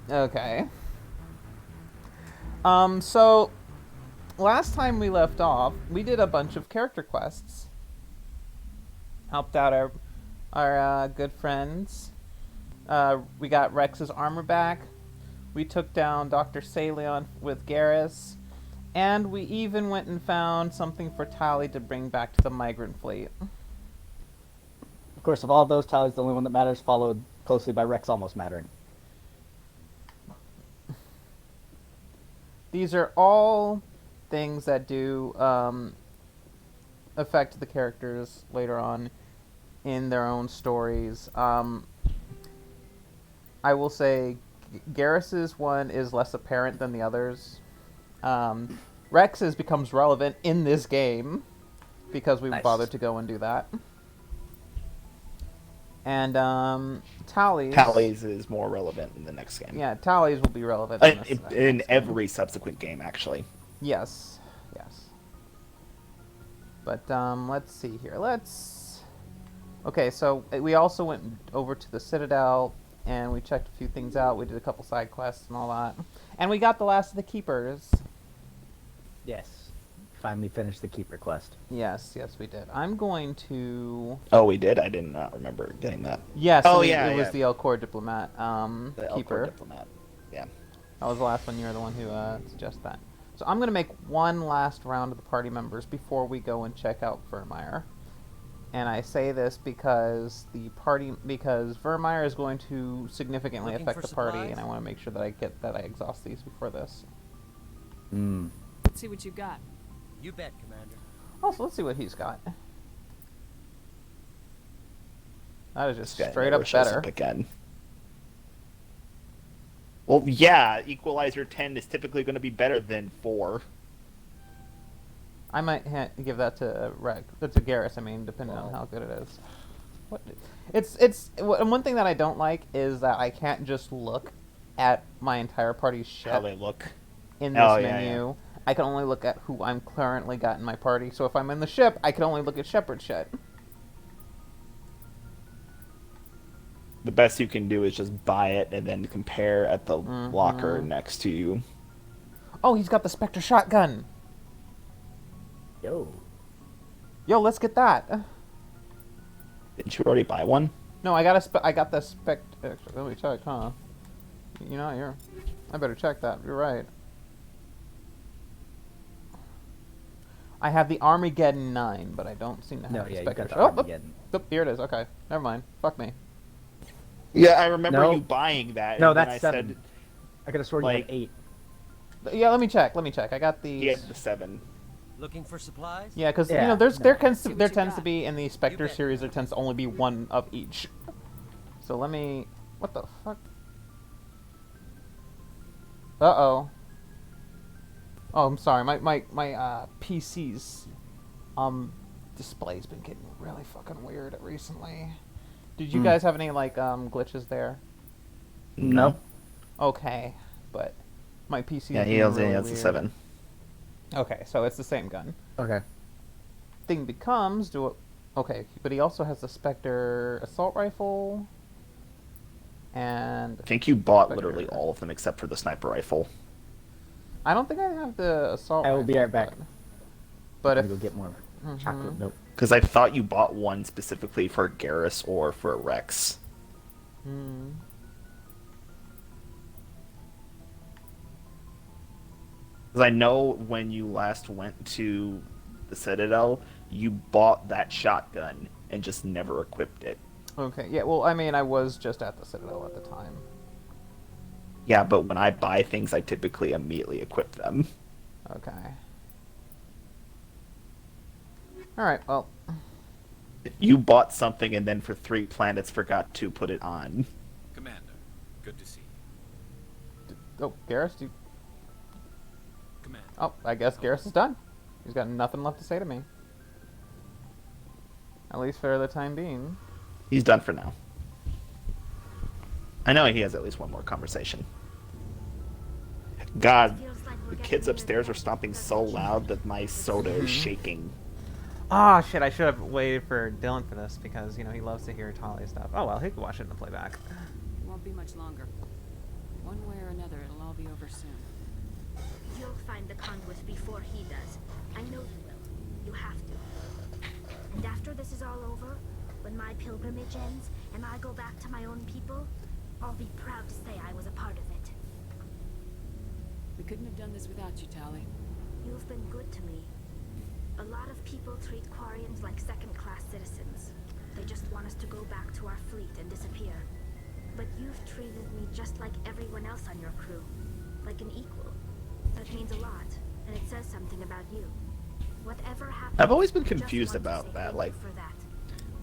Okay. So last time we left off, we did a bunch of character quests. Helped out our good friends. We got Rex's armor back. We took down Dr. Salion with Garrus. And we even went and found something for Tally to bring back to the migrant fleet. Of course, of all those tallies, the only one that matters, followed closely by Rex almost mattering. These are all things that do affect the characters later on in their own stories. I will say Garrus's one is less apparent than the others. Rex's becomes relevant in this game because we bothered to go and do that. And Tally's is more relevant in the next game. Yeah, Tally's will be relevant in every subsequent game, actually. Yes. But let's see here. Okay, so we also went over to the Citadel and we checked a few things out. We did a couple side quests and all that, and we got the last of the Keepers. Yes. Finally finished the Keeper quest. Yes, we did. I'm going to... Oh, we did? I did not remember getting that. Yes, it was the Elcor Diplomat the Keeper. Elcor Diplomat, yeah. That was the last one. You were the one who suggested that. So I'm going to make one last round of the party members before we go and check out Virmire. And I say this because Virmire is going to significantly affect the party, and I want to make sure that I exhaust these before this. Let's see what you got. You bet, Commander. Also, let's see what he's got. That is just straight up better. Again. Well, yeah, Equalizer 10 is typically going to be better than 4. I might give that to Garrus. I mean, depending on how good it is. It's one thing that I don't like is that I can't just look at my entire party's shit. How they look in this menu. Yeah. I can only look at who I'm currently got in my party. So if I'm in the ship, I can only look at Shepard shit. The best you can do is just buy it and then compare at the locker next to you. Oh, he's got the Spectre shotgun. Yo, let's get that. Didn't you already buy one? No, I got the Spectre. Let me check, huh? I better check that. You're right. I have the Armageddon 9, but I don't seem to have the Spectre. Here it is. Okay, never mind. Fuck me. Yeah, I remember you buying that. No, that's 7. I could have sworn you had 8. Yeah, let me check. I got the... Yeah, the 7. Looking for supplies? Yeah, because there tends to be in the Spectre series, there tends to only be one of each. So let me... What the fuck? Uh-oh. Oh, I'm sorry. My PC's display's been getting really fucking weird recently. Did you guys have any glitches there? No. Okay, but my PC. Yeah, he has the 7. Okay, so it's the same gun. Okay. Thing becomes okay, but he also has the Spectre assault rifle. And I think you bought literally all of them except for the sniper rifle. I don't think I have the assault rifle. I will be right back. But if go get more chocolate milk. Because I thought you bought one specifically for Garrus or for Rex. Because I know when you last went to the Citadel, you bought that shotgun and just never equipped it. Okay, yeah, well, I mean, I was just at the Citadel at the time. Yeah, but when I buy things, I typically immediately equip them. Okay. Alright, well... You bought something and then for 3 planets forgot to put it on. Commander, good to see you. Oh, Garrus, Commander. Oh, I guess Garrus is done. He's got nothing left to say to me. At least for the time being. He's done for now. I know he has at least one more conversation. God, the kids upstairs are stomping so loud that my soda is shaking. Ah, shit, I should have waited for Dylan for this because, he loves to hear Talia stuff. Oh, well, he can watch it in the playback. It won't be much longer. One way or another, it'll all be over soon. You'll find the conduit before he does. I know you will. You have to. And after this is all over, when my pilgrimage ends and I go back to my own people, I'll be proud to say I was a part of it. We couldn't have done this without you, Tali. You've been good to me. A lot of people treat Quarians like second-class citizens. They just want us to go back to our fleet and disappear. But you've treated me just like everyone else on your crew. Like an equal. That means a lot, and it says something about you. Whatever happened, I've always been I just confused want to about say that. thank you Like, for that.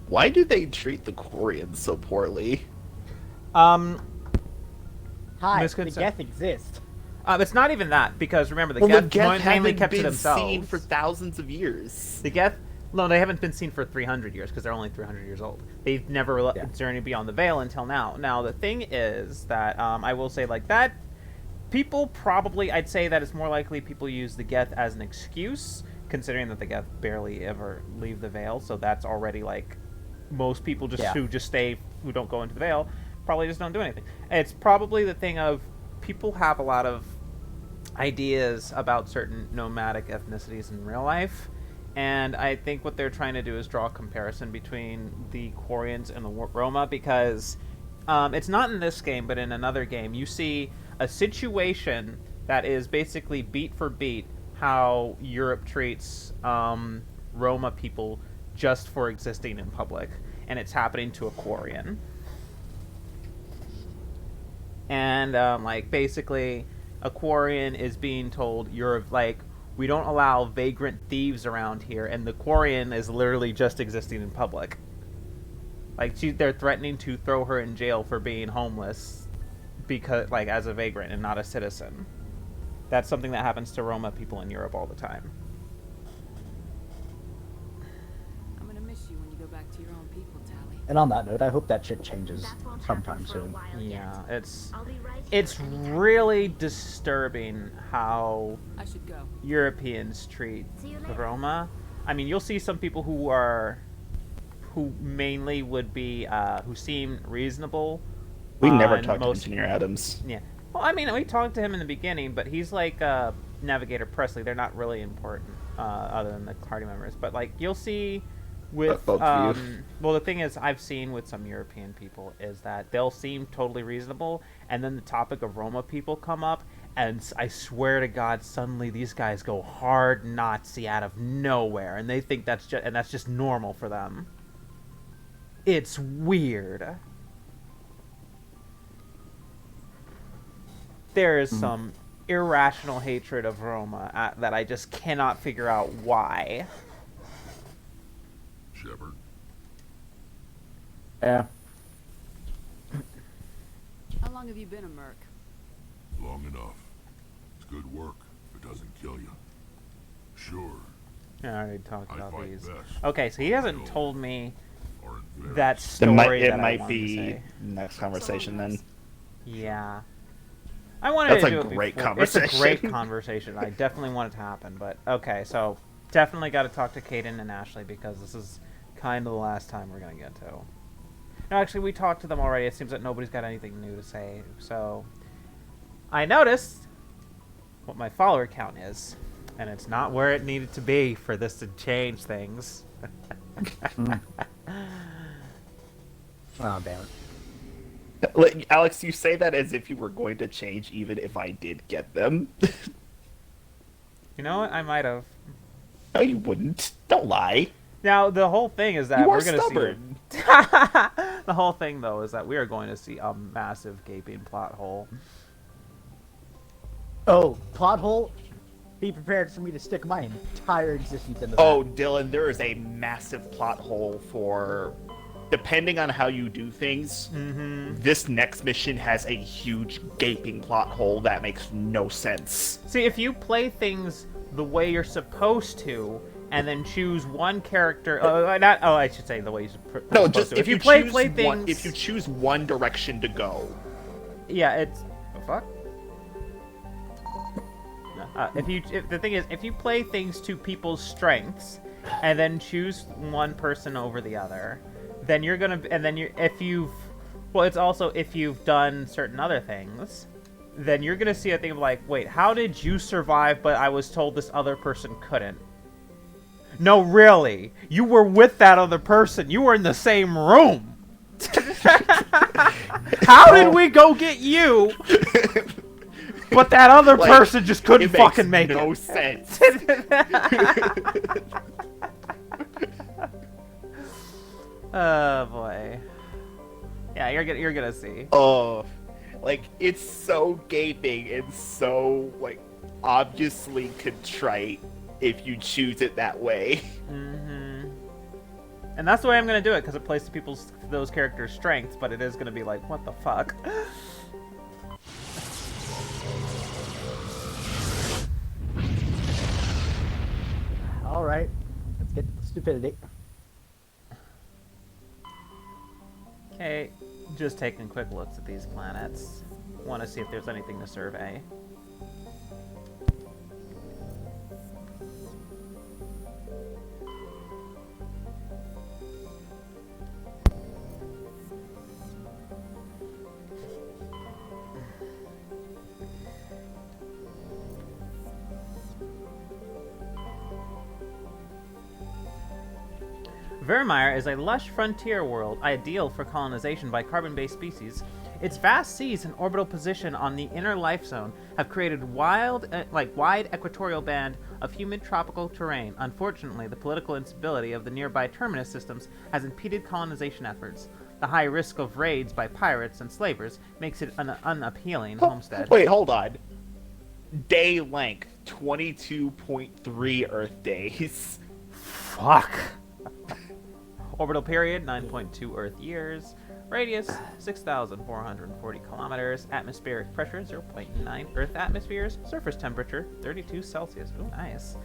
why do they treat the Quarians so poorly? Hi, the Misconception. Geth exist. It's not even that, because remember, the Well, the Geth Geth mainly haven't kept to been themselves. seen for thousands of years. The Geth, no, they haven't been seen for 300 years, because they're only 300 years old. They've never journeyed beyond the Veil until now. Now, the thing is that, I will say like that, people probably, I'd say that it's more likely people use the Geth as an excuse, considering that the Geth barely ever leave the Veil, so that's already, like, most people who just stay, who don't go into the Veil, probably just don't do anything. It's probably the thing of, people have a lot of ideas about certain nomadic ethnicities in real life, and I think what they're trying to do is draw a comparison between the Quarians and the Roma, because it's not in this game, but in another game, you see a situation that is basically beat for beat how Europe treats Roma people just for existing in public, and it's happening to a Quarian. And, like, basically, a Quarian is being told, you're, like, we don't allow vagrant thieves around here, and the Quarian is literally just existing in public. Like, they're threatening to throw her in jail for being homeless, because, like, as a vagrant and not a citizen. That's something that happens to Roma people in Europe all the time. I'm gonna miss you when you go back to your own people, Tali. And on that note, I hope that shit changes That won't sometime happen for a soon. while Yeah, yet. it's I'll be right here it's anytime. really disturbing how I should go. Europeans treat See you the later. Roma. I mean, you'll see some people who mainly would be, who seem reasonable. We never on talked to most- Engineer Adams. Yeah. Well, I mean, we talked to him in the beginning, but he's like Navigator Presley. They're not really important, other than the party members. But, like, you'll see with, Both of you. well, the thing is, I've seen with some European people is that they'll seem totally reasonable, and then the topic of Roma people come up, and I swear to God, suddenly these guys go hard Nazi out of nowhere, and they think that's just normal for them. It's weird. There is some irrational hatred of Roma that I just cannot figure out why. Shepard, Yeah. How long have you been a merc? long enough. It's good work if it doesn't kill you. Sure, I already talked I about fight these. best. Okay, so he hasn't told me Or in that fairness, story It that I might wanted to be say. next conversation then. Yeah. I wanted That's to do a it great before. It's a great conversation. conversation. I definitely want it to happen, but okay, so definitely got to talk to Kaden and Ashley because this is kind of the last time we're going to get to. No, actually, we talked to them already. It seems that nobody's got anything new to say, so I noticed what my follower count is, and it's not where it needed to be for this to change things. Oh, damn it. Like, Alex, you say that as if you were going to change even if I did get them. You know what? I might have. No, you wouldn't. Don't lie. Now, the whole thing is that You are we're going to stubborn. see... The whole thing, though, is that we are going to see a massive gaping plot hole. Oh, plot hole? Be prepared for me to stick my entire existence into that. Oh, Dylan, there is a massive plot hole for... Depending on how you do things, this next mission has a huge gaping plot hole that makes no sense. See, if you play things the way you're supposed to, and then choose one character... I should say the way you're No, supposed just to. if you play choose things... one, if you choose one direction to go. Yeah, it's... The fuck? The thing is, if you play things to people's strengths, and then choose one person over the other, then you're gonna... And then it's also if you've done certain other things, then you're gonna see a thing of like, wait, how did you survive, but I was told this other person couldn't? No, really. You were with that other person. You were in the same room. How did we go get you? But that other Like, person just couldn't it fucking make no it. sense. Oh boy. Yeah, you're gonna see. Oh, like it's so gaping and so like obviously contrite if you choose it that way. Mm-hmm. And that's the way I'm gonna do it, because it plays to those characters' strengths, but it is gonna be like, what the fuck? All right, let's get to the stupidity. Okay, just taking quick looks at these planets. Want to see if there's anything to survey. Virmire is a lush frontier world, ideal for colonization by carbon-based species. Its vast seas and orbital position on the inner life zone have created wide equatorial band of humid tropical terrain. Unfortunately, the political instability of the nearby terminus systems has impeded colonization efforts. The high risk of raids by pirates and slavers makes it an unappealing homestead. Wait, hold on. Day length 22.3 Earth days. Fuck. Orbital period 9.2 Earth years. Radius 6,440 kilometers. Atmospheric pressure 0.9 Earth atmospheres. Surface temperature 32 Celsius. Ooh, nice.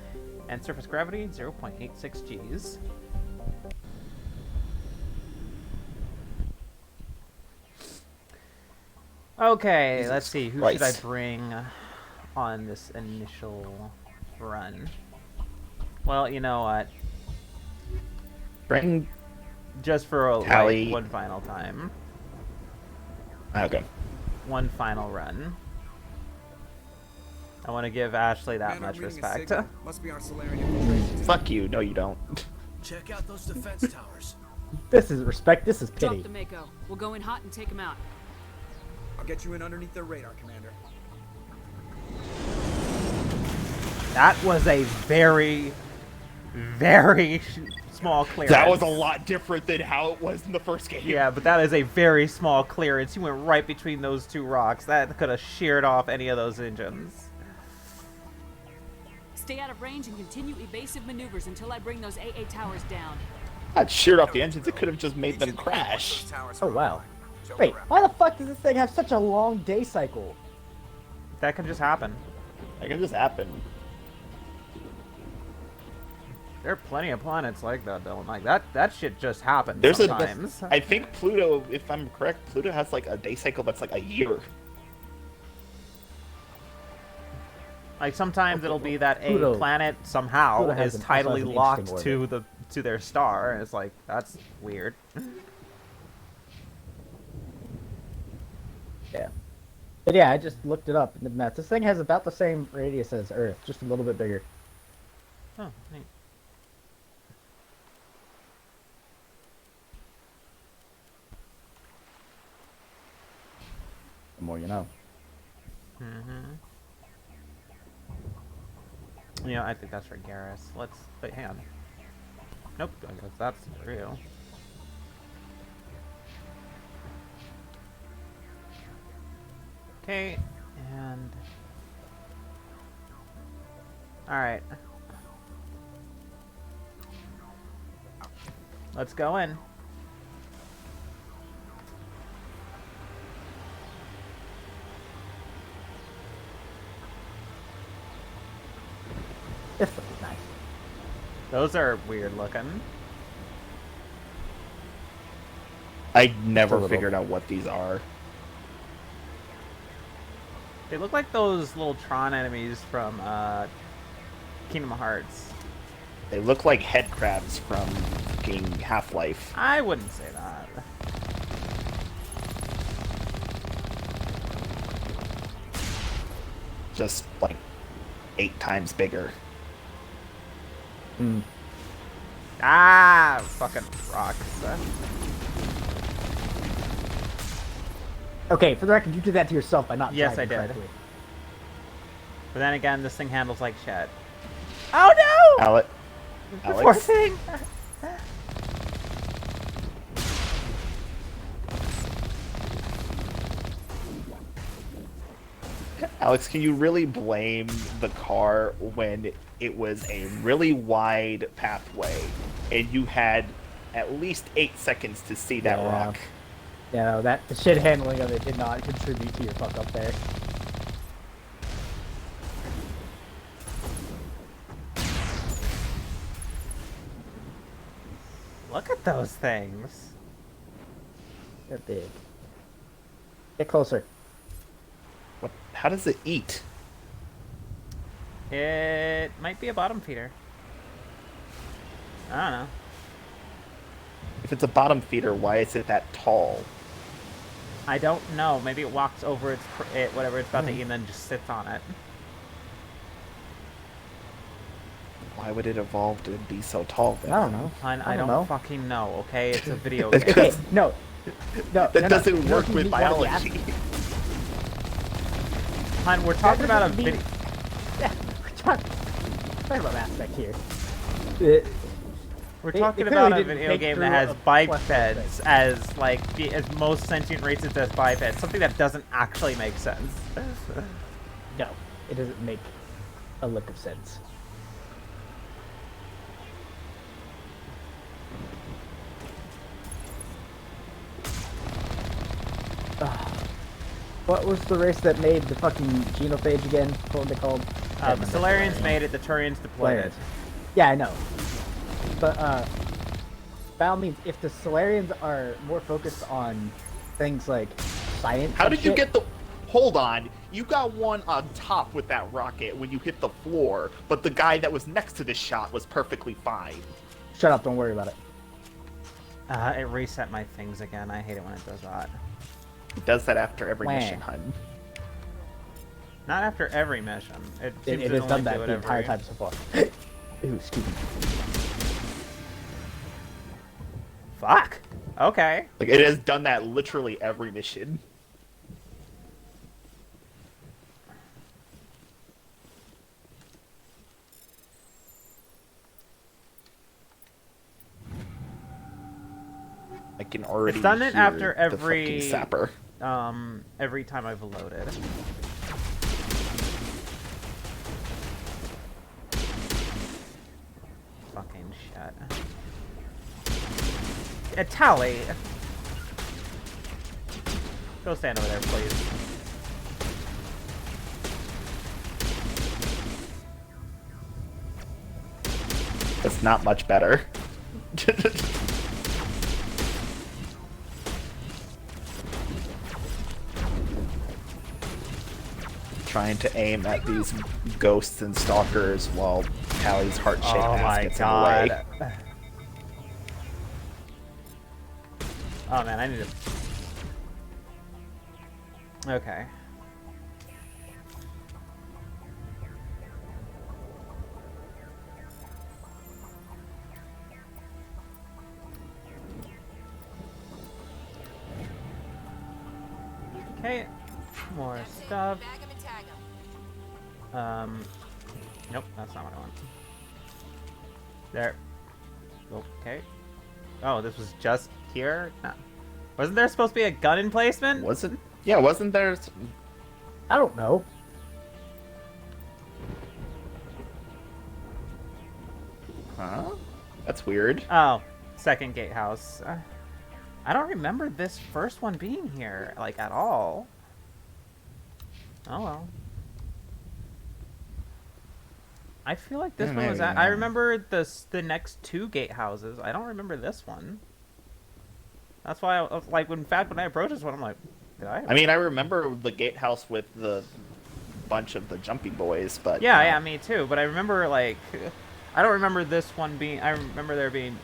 And surface gravity 0.86 Gs. Okay, let's see. Who should I bring on this initial run? Well, you know what? Bring just for a, like, one final time. Okay. One final run. I want to give Ashley that much respect. Must be our Salarian infiltration. Fuck you. No, you don't. Check out those defense towers. This is respect. This is Drop pity. the Mako. We'll go in hot and take him out. I'll get you in underneath their radar, Commander. That was a very, very small clearance. That was a lot different than how it was in the first game. Yeah, but that is a very small clearance. He went right between those two rocks. That could have sheared off any of those engines. Stay out of range and continue evasive maneuvers until I bring those AA towers down. That sheared off the engines. It could have just made them crash. Oh wow. Wait, why the fuck does this thing have such a long day cycle? That could just happen. That could just happen. There are plenty of planets like that, though. Like that shit just happens There's sometimes. I think Pluto, if I'm correct, Pluto has like a day cycle that's like a year. Like sometimes it'll be that Pluto- a planet somehow Pluto has is also has tidally an locked interesting to their star, and it's like that's weird. Yeah. But yeah, I just looked it up in the math. This thing has about the same radius as Earth, just a little bit bigger. Oh, neat. The more you know. Mm-hmm. Yeah, I think that's for Garrus. Wait, hang on. Nope, I guess that's real. Okay, and... Alright. Let's go in. This looks nice. Those are weird looking. I never little. figured out what these are. They look like those little Tron enemies from Kingdom Hearts. They look like head crabs from fucking Half-Life. I wouldn't say that. just like 8 times bigger. Hmm. Ah, fucking rocks. Okay, for the record, you did that to yourself by not Yes, driving I did. correctly. But then again, this thing handles like shit. Oh no! Alex. Poor thing. Alex, can you really blame the car when it was a really wide pathway and you had at least 8 seconds to see that Yeah. rock? Yeah, the shit handling of it did not contribute to your fuck up there. Look at those things. They're big. Get closer. What? How does it eat? It might be a bottom feeder. I don't know. If it's a bottom feeder, why is it that tall? I don't know. Maybe it walks over whatever it's about to eat and then just sits on it. Why would it evolve to be so tall then? I don't know. I don't know. fucking know, okay? It's a video That's game. Okay, no. That doesn't work You with wanna be biology. Hun, we're talking about a video... Yeah, we're talking about aspect here. We're It talking clearly about a didn't video think game through that has a bipeds plus as, like, as most sentient races as bipeds. Something that doesn't actually make sense. No, it doesn't make a lick of sense. What was the race that made the fucking genophage again? What were they called? The Salarians made it, the Turians deployed it. Yeah, I know. But, by all means, if the Salarians are more focused on things like science How and did you shit- get the... Hold on. You got one on top with that rocket when you hit the floor, but the guy that was next to the shot was perfectly fine. Shut up, don't worry about it. It reset my things again. I hate it when it does that. It does that after every Wah. mission, hun. Not after every mission. It seems It to has only done do that it the entire every- time so far. Ooh, excuse me. Fuck! Okay. Like, it has done that literally every mission. I can already It's done it hear after the every- fucking sapper. Every time I've loaded. Fucking shit. Tally! Go stand over there, please. That's not much better. Trying to aim at these ghosts and stalkers while Tally's heart-shaped Oh ass my gets in the way. god. Oh man, I need to... Okay. Okay, more stuff. Nope, that's not what I want. There. Okay. Oh, this was just here? No. Wasn't there supposed to be a gun emplacement? Wasn't? Yeah, wasn't there? I don't know. Huh? That's weird. Oh, second gatehouse. I don't remember this first one being here, like, at all. Oh well. I feel like this Yeah, one was maybe, at... I yeah. remember the next two gatehouses. I don't remember this one. That's why, like, in fact, when I approached this one, I'm like, did I? I mean, I remember the gatehouse with the bunch of the jumpy boys, but... Yeah, yeah, me too. But I remember, like... I don't remember this one being... I remember there being...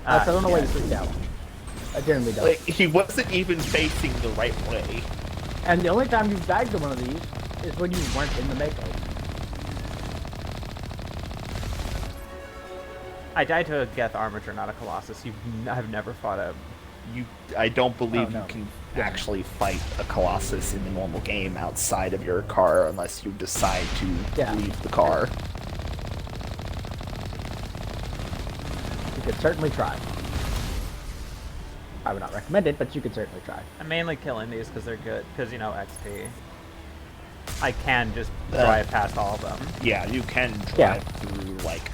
I don't know why yeah. you freaked out. I genuinely don't. Like, he wasn't even facing the right way. And the only time you've died to one of these is when you weren't in the Mako. I died to a Geth Armature, not a Colossus. I've never fought a... I don't believe no. you can actually fight a Colossus in the normal game outside of your car unless you decide to leave the car. You could certainly try. I would not recommend it, but you could certainly try. I'm mainly killing these because they're good, because, you know, XP. I can just drive past all of them. Yeah, you can drive through, like,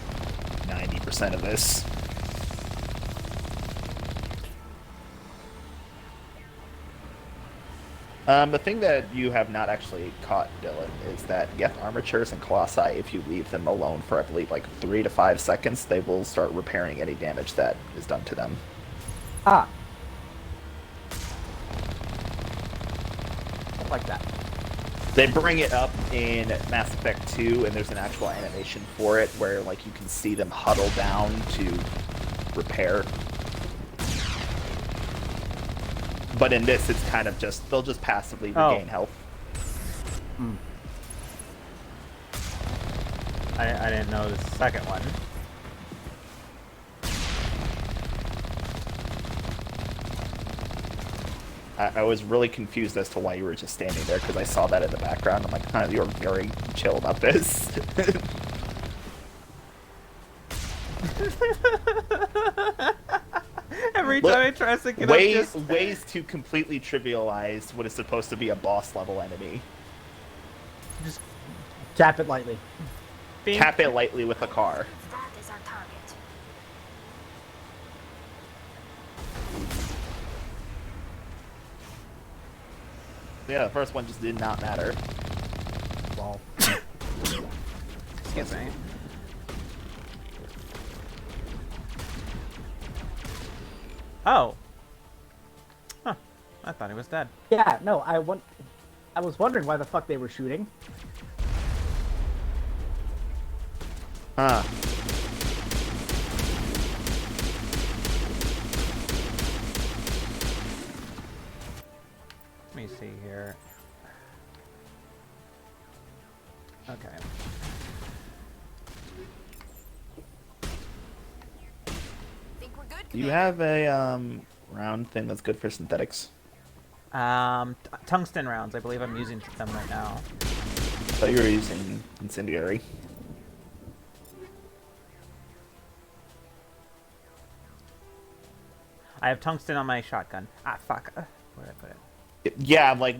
90% of this. The thing that you have not actually caught, Dylan, is that Geth Armatures and Colossi, if you leave them alone for, I believe, like 3 to 5 seconds, they will start repairing any damage that is done to them. Ah. Like that. They bring it up in Mass Effect 2, and there's an actual animation for it where, like, you can see them huddle down to repair. But in this, it's kind of just, they'll just passively regain health. I didn't know the second one. I was really confused as to why you were just standing there, because I saw that in the background. I'm like, huh, you're very chill about this. Every time I try to get ways to completely trivialize what is supposed to be a boss level enemy. Just tap it lightly. Tap it lightly with a car. That is our target. Yeah, the first one just did not matter. Well, Excuse me. Oh. Huh. I thought he was dead. yeah, no, I was wondering why the fuck they were shooting. Huh. Let me see here. Okay. Think we're good, Do you have a round thing that's good for synthetics? Tungsten rounds. I believe I'm using them right now. I thought you were using incendiary. I have tungsten on my shotgun. Ah, fuck. Where did I put it? Yeah, I'm like,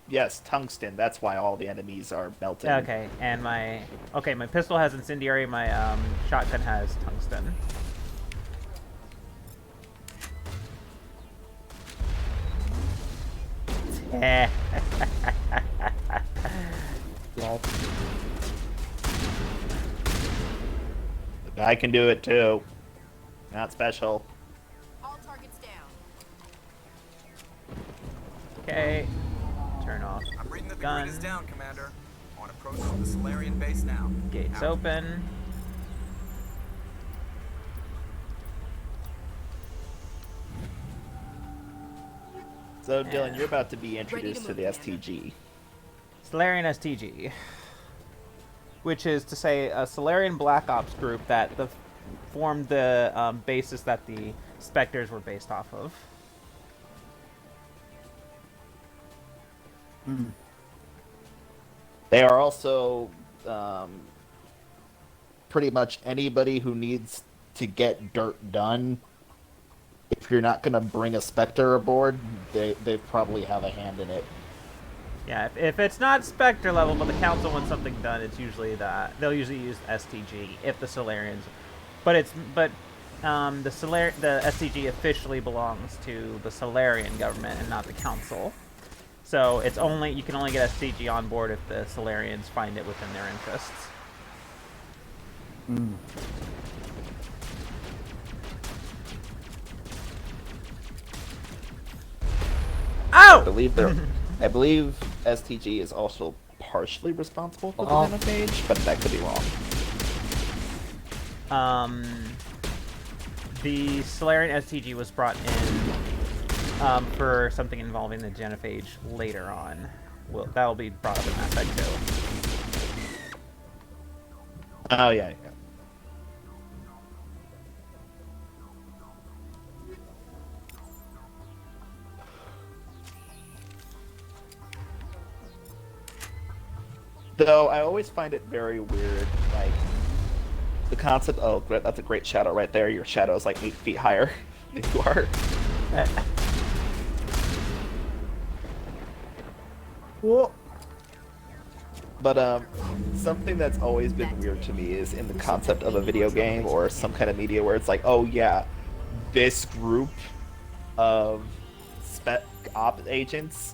yes, tungsten. That's why all the enemies are melting. Okay, and my pistol has incendiary. My shotgun has tungsten. Lol. I can do it too. Not special. All targets down. Okay. Turn off I'm reading that the gun. grid is down, Commander. On approach to the Salarian base now. Gates Out. open. So, Dylan, you're about to be introduced to move, the Commander. STG. Salarian STG, which is to say a Salarian Black Ops group that formed the basis that the Spectres were based off of. They are also pretty much anybody who needs to get dirt done. If you're not going to bring a Spectre aboard, they probably have a hand in it. Yeah, if it's not Spectre level, but the Council wants something done, it's usually that. They'll usually use STG if the Salarians. But the STG officially belongs to the Salarian government and not the Council. So it's you can only get STG on board if the Salarians find it within their interests. I believe I believe STG is also partially responsible for the Nanopage, but that could be wrong. the Salarian STG was brought in for something involving the genophage later on. Well, that'll be brought up in Mass Effect 2. Oh, yeah. Though I always find it very weird, like, the concept, oh, that's a great shadow right there. Your shadow is like 8 feet higher than you are. Whoa. But, something that's always been weird to me is in the concept of a video game or some kind of media where it's like, oh yeah, this group of spec op agents,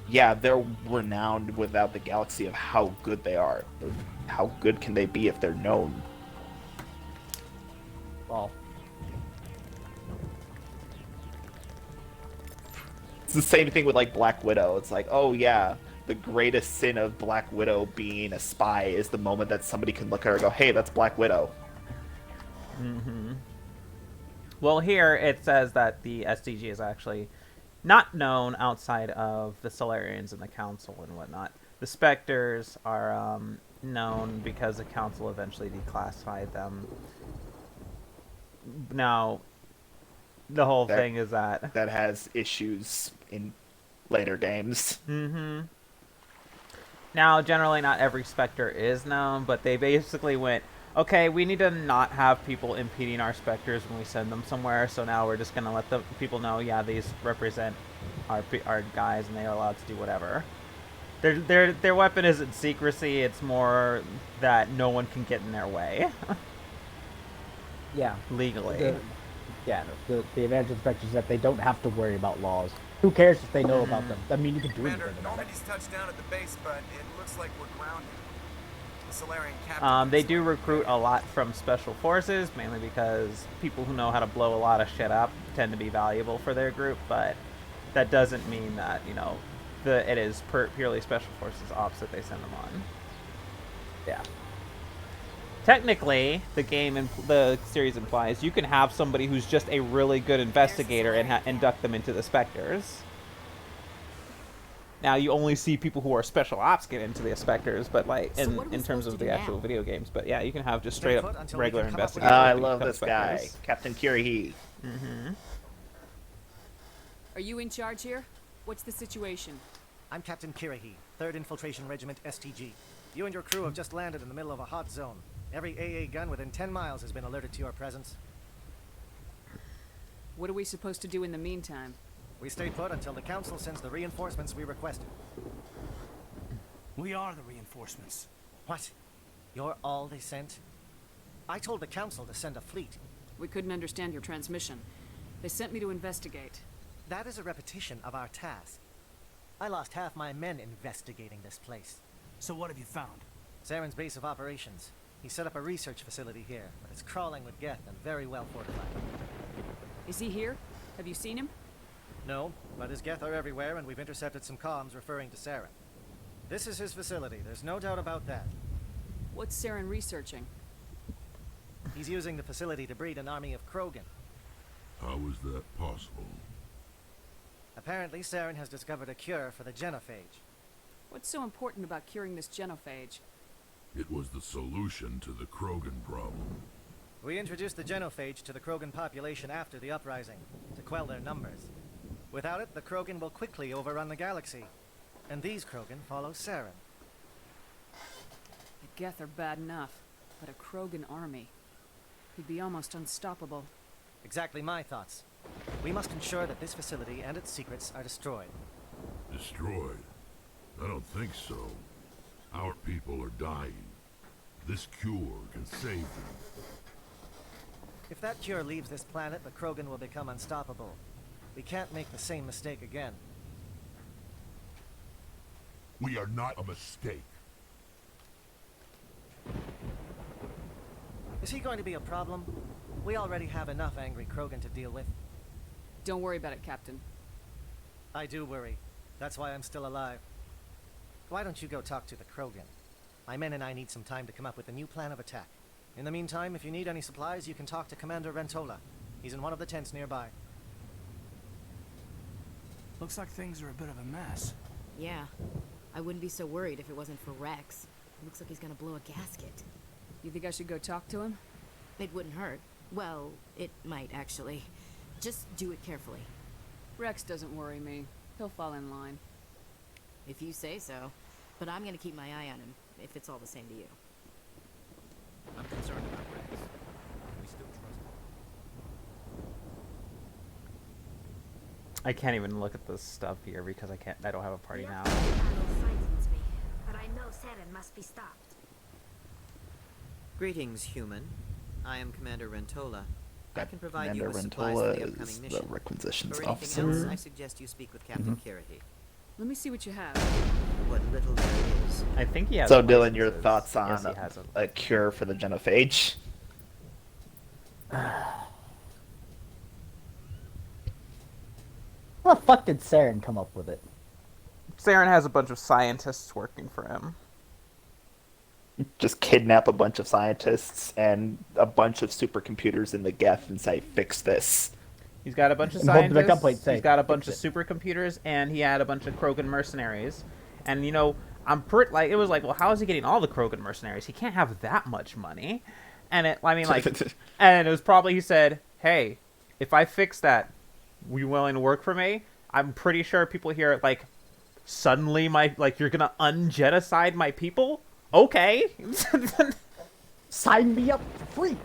yeah, they're renowned without the galaxy of how good they are. How good can they be if they're known? Well, It's the same thing with like Black Widow. It's like, oh yeah, the greatest sin of Black Widow being a spy is the moment that somebody can look at her and go, hey, that's Black Widow. Mm-hmm. Well, here it says that the STG is actually not known outside of the Salarians and the Council and whatnot. The Spectres are known because the Council eventually declassified them. Now, the whole thing is that has issues in later games. Mm-hmm. Now, generally, not every Spectre is known, but they basically went, okay, we need to not have people impeding our Spectres when we send them somewhere, so now we're just going to let the people know, yeah, these represent our guys, and they are allowed to do whatever. Their weapon isn't secrecy, it's more that no one can get in their way. yeah. Legally. The advantage of Spectres is that they don't have to worry about laws. Who cares if they know about them? I mean, you can do Commander, anything about it. Normandy's touched down at the base, but it looks like we're grounded. The Salarian captain... They do recruit a lot from special forces, mainly because people who know how to blow a lot of shit up tend to be valuable for their group, but that doesn't mean that, you know, it is purely special forces ops that they send them on. Yeah. Technically, the series implies you can have somebody who's just a really good investigator and induct them into the Spectres. Now, you only see people who are special ops get into the Spectres, but like in terms of the actual video games. But yeah, you can have just straight up regular investigators. I love this guy, Captain Kirihee. Mm-hmm. Are you in charge here? What's the situation? I'm Captain Kirihee, 3rd Infiltration Regiment STG. You and your crew have just landed in the middle of a hot zone. Every AA gun within 10 miles has been alerted to your presence. What are we supposed to do in the meantime? We stay put until the Council sends the reinforcements we requested. We are the reinforcements. What? You're all they sent? I told the Council to send a fleet. We couldn't understand your transmission. They sent me to investigate. That is a repetition of our task. I lost half my men investigating this place. So what have you found? Saren's base of operations. He set up a research facility here, but it's crawling with Geth and very well fortified. Is he here? Have you seen him? No, but his Geth are everywhere, and we've intercepted some comms referring to Saren. This is his facility, there's no doubt about that. What's Saren researching? He's using the facility to breed an army of Krogan. How is that possible? Apparently, Saren has discovered a cure for the genophage. What's so important about curing this genophage? It was the solution to the Krogan problem. We introduced the genophage to the Krogan population after the uprising, to quell their numbers. Without it, the Krogan will quickly overrun the galaxy. And these Krogan follow Saren. The Geth are bad enough, but a Krogan army. He'd be almost unstoppable. Exactly my thoughts. We must ensure that this facility and its secrets are destroyed. Destroyed? I don't think so. Our people are dying. This cure can save them. If that cure leaves this planet, the Krogan will become unstoppable. We can't make the same mistake again. We are not a mistake. Is he going to be a problem? We already have enough angry Krogan to deal with. Don't worry about it, Captain. I do worry. That's why I'm still alive. Why don't you go talk to the Krogan? My men and I need some time to come up with a new plan of attack. In the meantime, if you need any supplies, you can talk to Commander Rentola. He's in one of the tents nearby. Looks like things are a bit of a mess. Yeah. I wouldn't be so worried if it wasn't for Rex. Looks like he's gonna blow a gasket. You think I should go talk to him? It wouldn't hurt. Well, it might, actually. Just do it carefully. Rex doesn't worry me. He'll fall in line. If you say so. But I'm gonna keep my eye on him, if it's all the same to you. I'm concerned about Rex. We still trust him. I can't even look at this stuff here because I don't have a party now. The battle frightens me, but I know Saren must be stopped. Greetings, human. I am Commander Rentola. I can provide Commander you with supplies for Rentola the is upcoming the mission. requisitions For anything officer. else, I suggest you speak with Captain Kirahi. Let me see what you have. What little there is. I think he has. So, Dylan, your licenses. thoughts on Yes, he has 'em. a cure for the genophage? How the fuck did Saren come up with it? Saren has a bunch of scientists working for him. Just kidnap a bunch of scientists and a bunch of supercomputers in the Geth and say, fix this. He's got a bunch of And hold the scientists, template, say, he's got a bunch of "Fix it." supercomputers, and he had a bunch of Krogan mercenaries. And, you know, I'm pretty, like, it was like, well, how is he getting all the Krogan mercenaries? He can't have that much money. And it, I mean, like, and it was probably, he said, hey, if I fix that, were you willing to work for me? I'm pretty sure people here, like, suddenly you're gonna ungenocide my people? Okay. Sign me up for free.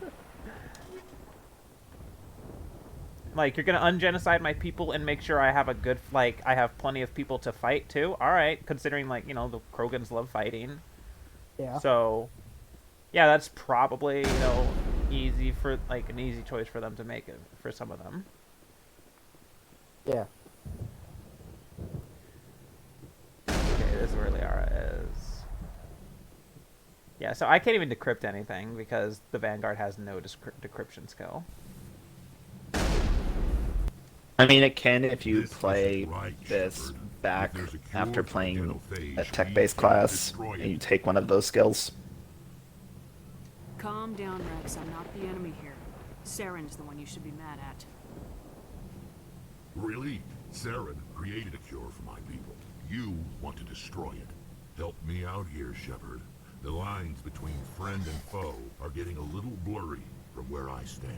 Like, you're gonna ungenocide my people and make sure I have I have plenty of people to fight too? Alright, considering, like, you know, the Krogans love fighting. Yeah. So, yeah, that's probably, you know, an easy choice for them to make it, for some of them. Yeah. Okay, this is where Liara is. Yeah, so I can't even decrypt anything because the Vanguard has no decryption skill. I mean, it can if you This play isn't right, this Shepard. back If there's a cure after for the playing genophage, a we tech-based can't class, destroy and it. you take one of those skills. Calm down, Rex. I'm not the enemy here. Saren's the one you should be mad at. Really? Saren created a cure for my people. You want to destroy it. Help me out here, Shepard. The lines between friend and foe are getting a little blurry from where I stand.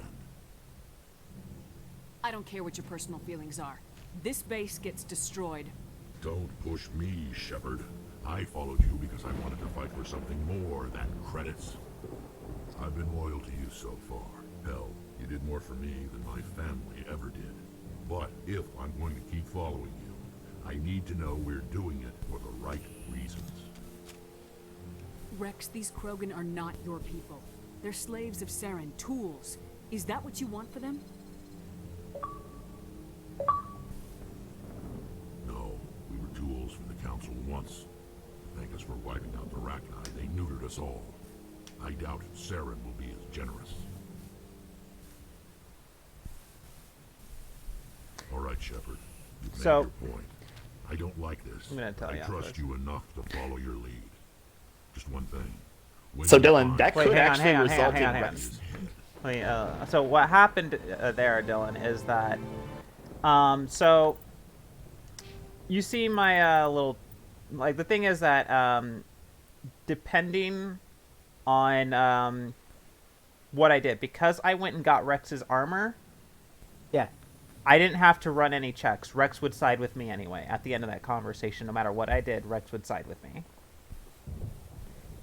I don't care what your personal feelings are. This base gets destroyed. Don't push me, Shepard. I followed you because I wanted to fight for something more than credits. I've been loyal to you so far. Hell, you did more for me than my family ever did. But if I'm going to keep following you, I need to know we're doing it for the right reasons. Rex, these Krogan are not your people. They're slaves of Saren, tools. Is that what you want for them? No, we were tools for the Council once. Thank us for wiping out the Rachni. They neutered us all. I doubt Saren will be as generous. All right, Shepard. You've made So- your point. I don't like this. I'm gonna tell I you trust afterwards. you enough to follow your lead. Just one thing. When So, you Dylan, find- that Wait, could hang on, actually hang on, result hang on, in hang on. Rex. Wait, so what happened there, Dylan, is that, so you see my little, like, the thing is that depending on what I did, because I went and got Rex's armor, Yeah. I didn't have to run any checks. Rex would side with me anyway. At the end of that conversation, no matter what I did, Rex would side with me.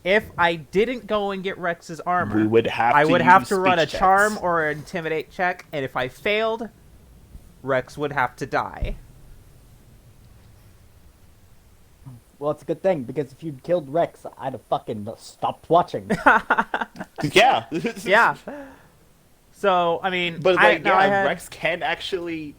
If I didn't go and get Rex's armor, We would have I to would have use to run a speech charm checks. or an intimidate check, and if I failed, Rex would have to die. Well, it's a good thing, because if you'd killed Rex, I'd have fucking stopped watching. Yeah. Yeah. So, I mean, But, like, I had, Rex can actually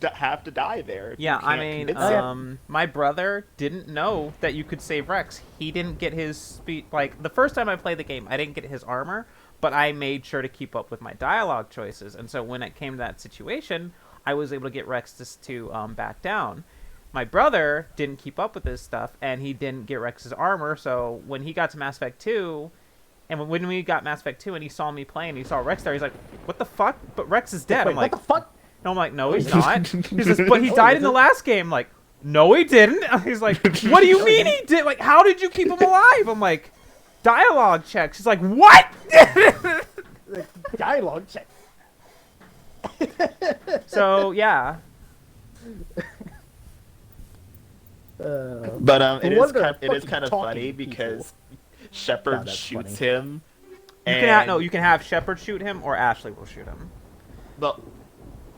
have to die there. if you yeah, I can't mean, convince him. my brother didn't know that you could save Rex. He didn't get his speed. Like, the first time I played the game, I didn't get his armor, but I made sure to keep up with my dialogue choices. And so when it came to that situation, I was able to get Rex to back down. My brother didn't keep up with this stuff, and he didn't get Rex's armor, so when he got to Mass Effect 2, And when we got Mass Effect 2 and he saw me playing, he saw Rex there, he's like, what the fuck? But Rex is dead. Wait, I'm like, what the fuck? And I'm like, no, he's not. He says, but he died in the last game. I'm like, no, he didn't. He's like, what do you mean he did? Like, how did you keep him alive? I'm like, dialogue checks. He's like, what? Dialogue check. But So it is kind of funny because Shepard shoots him. You can have Shepard shoot him, or Ashley will shoot him. But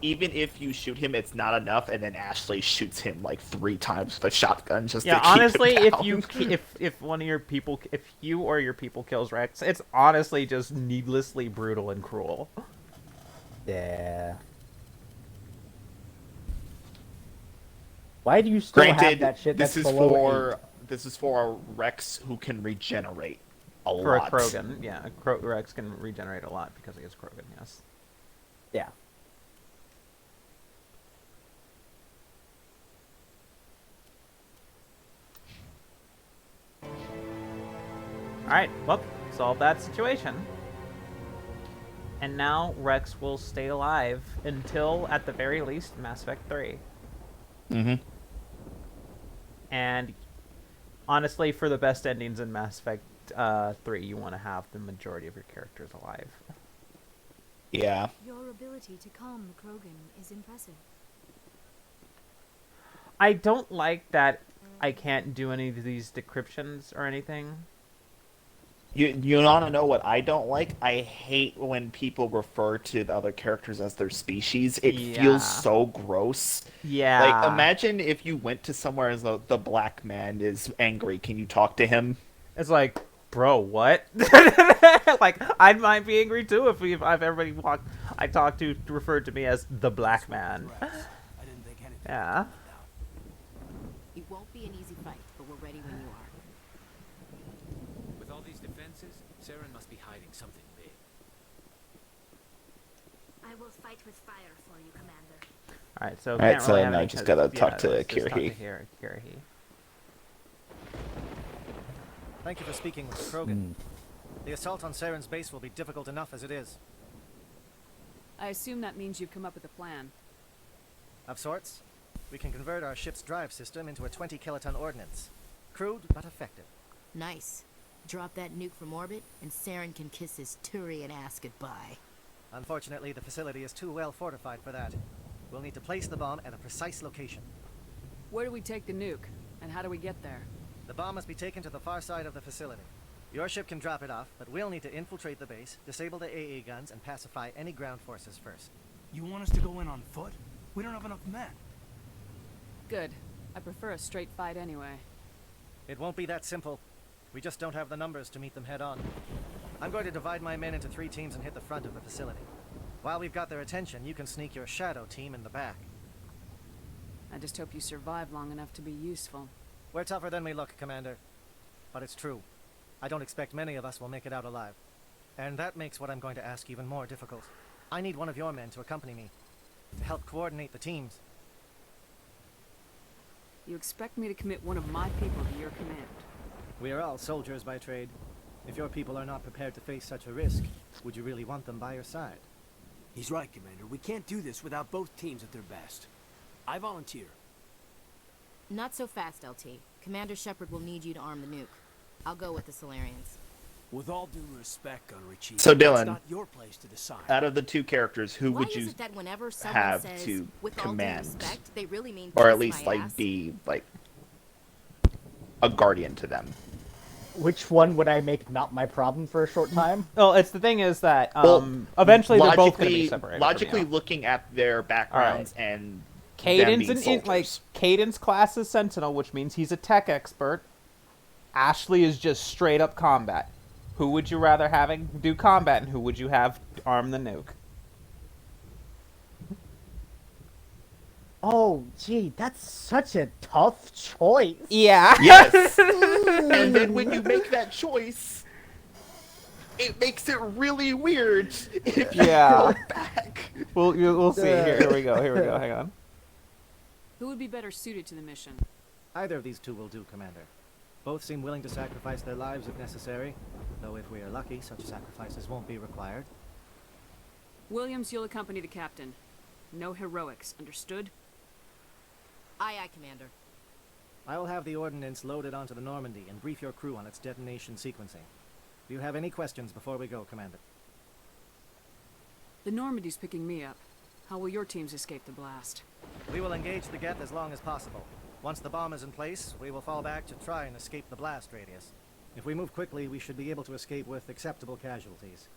even if you shoot him, it's not enough, and then Ashley shoots him like 3 times with a shotgun just to keep honestly, him down. if one of your people, if you or your people kills Rex, it's honestly just needlessly brutal and cruel. Yeah. Why do you still have that shit? This is for a Rex who can regenerate a lot. For a Krogan, yeah, Rex can regenerate a lot because he is Krogan. Yes. Yeah. Alright, well, solve that situation. And now Rex will stay alive until, at the very least, Mass Effect 3. Mm-hmm. And honestly, for the best endings in Mass Effect 3, you want to have the majority of your characters alive. Yeah. Your ability to calm the Krogan is impressive. I don't like that I can't do any of these decryptions or anything. You want to know what I don't like? I hate when people refer to the other characters as their species. It feels so gross. Yeah. Like, imagine if you went to somewhere and the black man is angry. Can you talk to him? It's like, bro, what? Like, I might be angry too if everybody I talked to referred to me as the black man. I didn't think anything. Yeah. It won't be an easy fight, but we're ready when you are. With all these defenses, Saren must be hiding something big. I will fight with fire for you, Commander. Alright, so Alright, can't so really have now any just 'cause- gotta talk to let's just talk Kirhi. to Kirhi. Thank you for speaking with the Krogan. The assault on Saren's base will be difficult enough as it is. I assume that means you've come up with a plan. Of sorts. We can convert our ship's drive system into a 20-kiloton ordnance. Crude, but effective. Nice. Drop that nuke from orbit, and Saren can kiss his Turian ass goodbye. Unfortunately, the facility is too well fortified for that. We'll need to place the bomb at a precise location. Where do we take the nuke, and how do we get there? The bomb must be taken to the far side of the facility. Your ship can drop it off, but we'll need to infiltrate the base, disable the AA guns, and pacify any ground forces first. You want us to go in on foot? We don't have enough men. Good. I prefer a straight fight anyway. It won't be that simple. We just don't have the numbers to meet them head on. I'm going to divide my men into 3 teams and hit the front of the facility. While we've got their attention, you can sneak your shadow team in the back. I just hope you survive long enough to be useful. We're tougher than we look, Commander. But it's true. I don't expect many of us will make it out alive. And that makes what I'm going to ask even more difficult. I need one of your men to accompany me, to help coordinate the teams. You expect me to commit one of my people to your command? We are all soldiers by trade. If your people are not prepared to face such a risk, would you really want them by your side? He's right, Commander. We can't do this without both teams at their best. I volunteer. Not so fast, LT. Commander Shepard will need you to arm the nuke. I'll go with the Salarians. With all due respect, Gunnery Chief, So, it's Dylan, not your place to decide. Out of the 2 characters, who Why would is you it that whenever someone have says, to with all due command? respect, they really mean Or at kiss least, my like, ass? be, like, a guardian to them? Which one would I make not my problem for a short time? Well, it's the thing is that eventually they're both going to be separated. Logically, looking at their backgrounds and Cadence them being soldiers. Cadence class is Sentinel, which means he's a tech expert. Ashley is just straight up combat. Who would you rather having do combat, and who would you have arm the nuke? Oh, gee, that's such a tough choice. Yeah. Yes. And then when you make that choice, it makes it really weird if you go back. We'll see. Here we go. Hang on. Who would be better suited to the mission? Either of these 2 will do, Commander. Both seem willing to sacrifice their lives if necessary, though if we are lucky, such sacrifices won't be required. Williams, you'll accompany the captain. No heroics, understood? Aye, aye, Commander. I will have the ordnance loaded onto the Normandy and brief your crew on its detonation sequencing. Do you have any questions before we go, Commander? The Normandy's picking me up. How will your teams escape the blast? We will engage the Geth as long as possible. Once the bomb is in place, we will fall back to try and escape the blast radius. If we move quickly, we should be able to escape with acceptable casualties.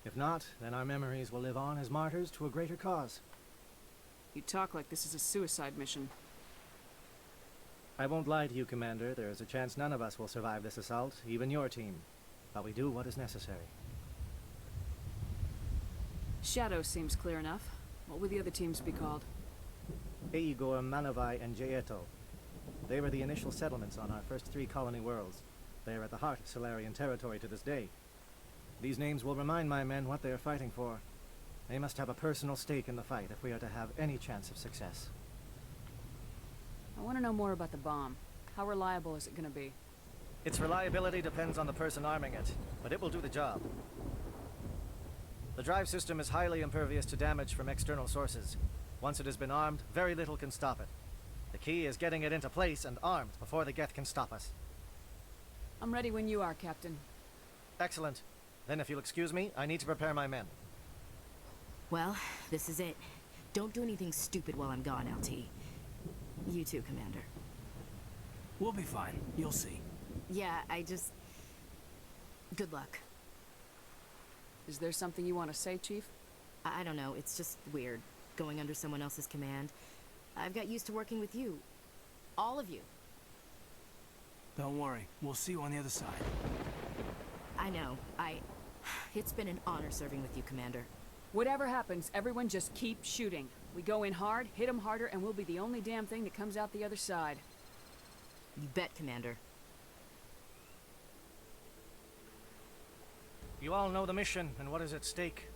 If not, then our memories will live on as martyrs to a greater cause. You talk like this is a suicide mission. I won't lie to you, Commander. There is a chance none of us will survive this assault, even your team. But we do what is necessary. Shadow seems clear enough. What would the other teams be called? Igor, Manavai, and Jaeto. They were the initial settlements on our first 3 colony worlds. They are at the heart of Salarian territory to this day. These names will remind my men what they are fighting for. They must have a personal stake in the fight if we are to have any chance of success. I want to know more about the bomb. How reliable is it going to be? Its reliability depends on the person arming it, but it will do the job. The drive system is highly impervious to damage from external sources. Once it has been armed, very little can stop it. The key is getting it into place and armed before the Geth can stop us. I'm ready when you are, Captain. Excellent. Then if you'll excuse me, I need to prepare my men. Well, this is it. Don't do anything stupid while I'm gone, LT. You too, Commander. We'll be fine. You'll see. Yeah, good luck. Is there something you want to say, Chief? I don't know, it's just weird, going under someone else's command. I've got used to working with you. All of you. Don't worry. We'll see you on the other side. I know. It's been an honor serving with you, Commander. Whatever happens, everyone just keep shooting. We go in hard, hit them harder, and we'll be the only damn thing that comes out the other side. You bet, Commander. You all know the mission and what is at stake.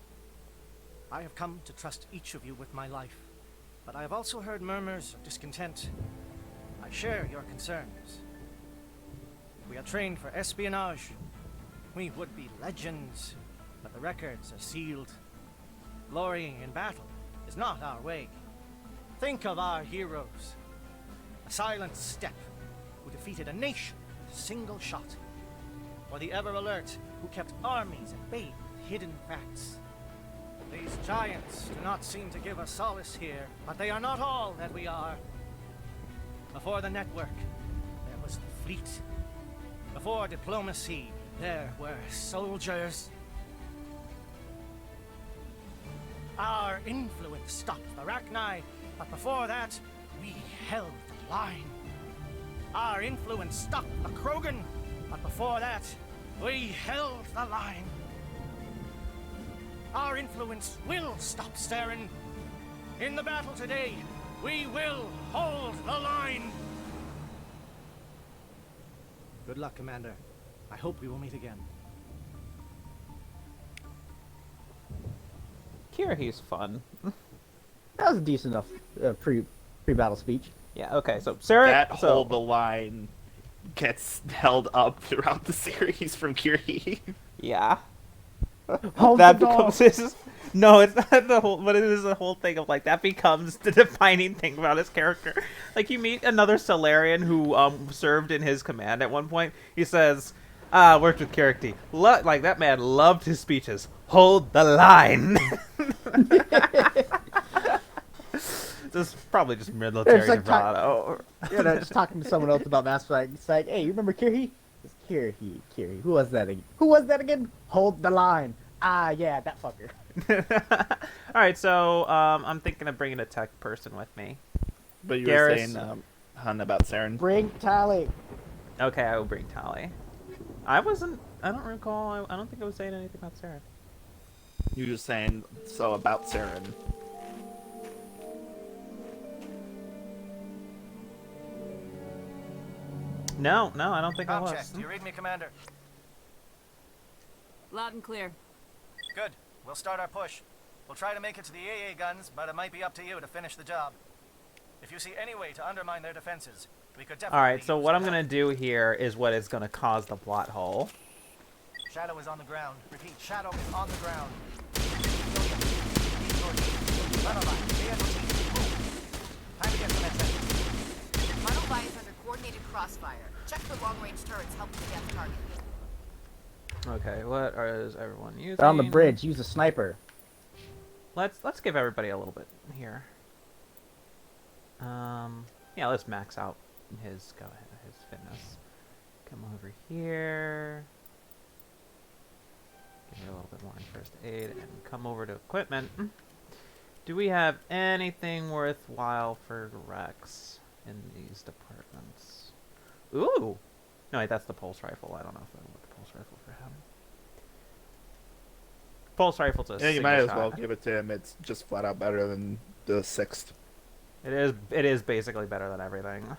I have come to trust each of you with my life, but I have also heard murmurs of discontent. I share your concerns. We are trained for espionage. We would be legends, but the records are sealed. Glorying in battle is not our way. Think of our heroes. A silent step who defeated a nation with a single shot. Or the ever-alert who kept armies at bay with hidden facts. These giants do not seem to give us solace here, but they are not all that we are. Before the network, there was the fleet. Before diplomacy, there were soldiers. Our influence stopped the Rachni, but before that, we held the line. Our influence stopped the Krogan, but before that, we held the line. Our influence will stop Saren. In the battle today, we will hold the line. Good luck, Commander. I hope we will meet again. Kirih's fun. That was a decent enough pre-battle speech. Yeah, okay, so Saren... That hold the line gets held up throughout the series from Kiri. Yeah. Hold that the becomes his... No, it's not the whole... But it is the whole thing of, like, that becomes the defining thing about his character. Like, you meet another Salarian who served in his command at one point. He says, worked with Kirikti. Like, that man loved his speeches. Hold the line! Probably just military like bravado. Just talking to someone else about Mass Effect. It's like, hey, you remember Kiri? It's Kiri. Who was that again? Hold the line. Ah, yeah, that fucker. Alright, so, I'm thinking of bringing a tech person with me. But you Garrus, were saying, Hun, about Saren. Bring Tally. Okay, I will bring Tally. I don't recall, I don't think I was saying anything about Saren. You were saying, so about Saren. No, I don't think I was. Check. Do you read me, Commander? Loud and clear. Good. We'll start our push. We'll try to make it to the AA guns, but it might be up to you to finish the job. If you see any way to undermine their defenses, We could definitely Alright, so use what I'm help. gonna do here is what is gonna cause the plot hole. Shadow is on the ground. Repeat, Shadow is on the ground. Time to get some attention. Final buy is under coordinated crossfire. Check for long-range turrets helping to get the target. Okay, what is everyone using? They're on the bridge. Use a sniper. Let's give everybody a little bit here. Yeah, let's max out his fitness. Come over here. Give me a little bit more in first aid and come over to equipment. Do we have anything worthwhile for Rex in these departments? Ooh! No, wait, that's the pulse rifle. I don't know if I want the pulse rifle for him. Pulse rifle's a Yeah, you single might as shot. well give it to him. It's just flat out better than the 6th. It is basically better than everything.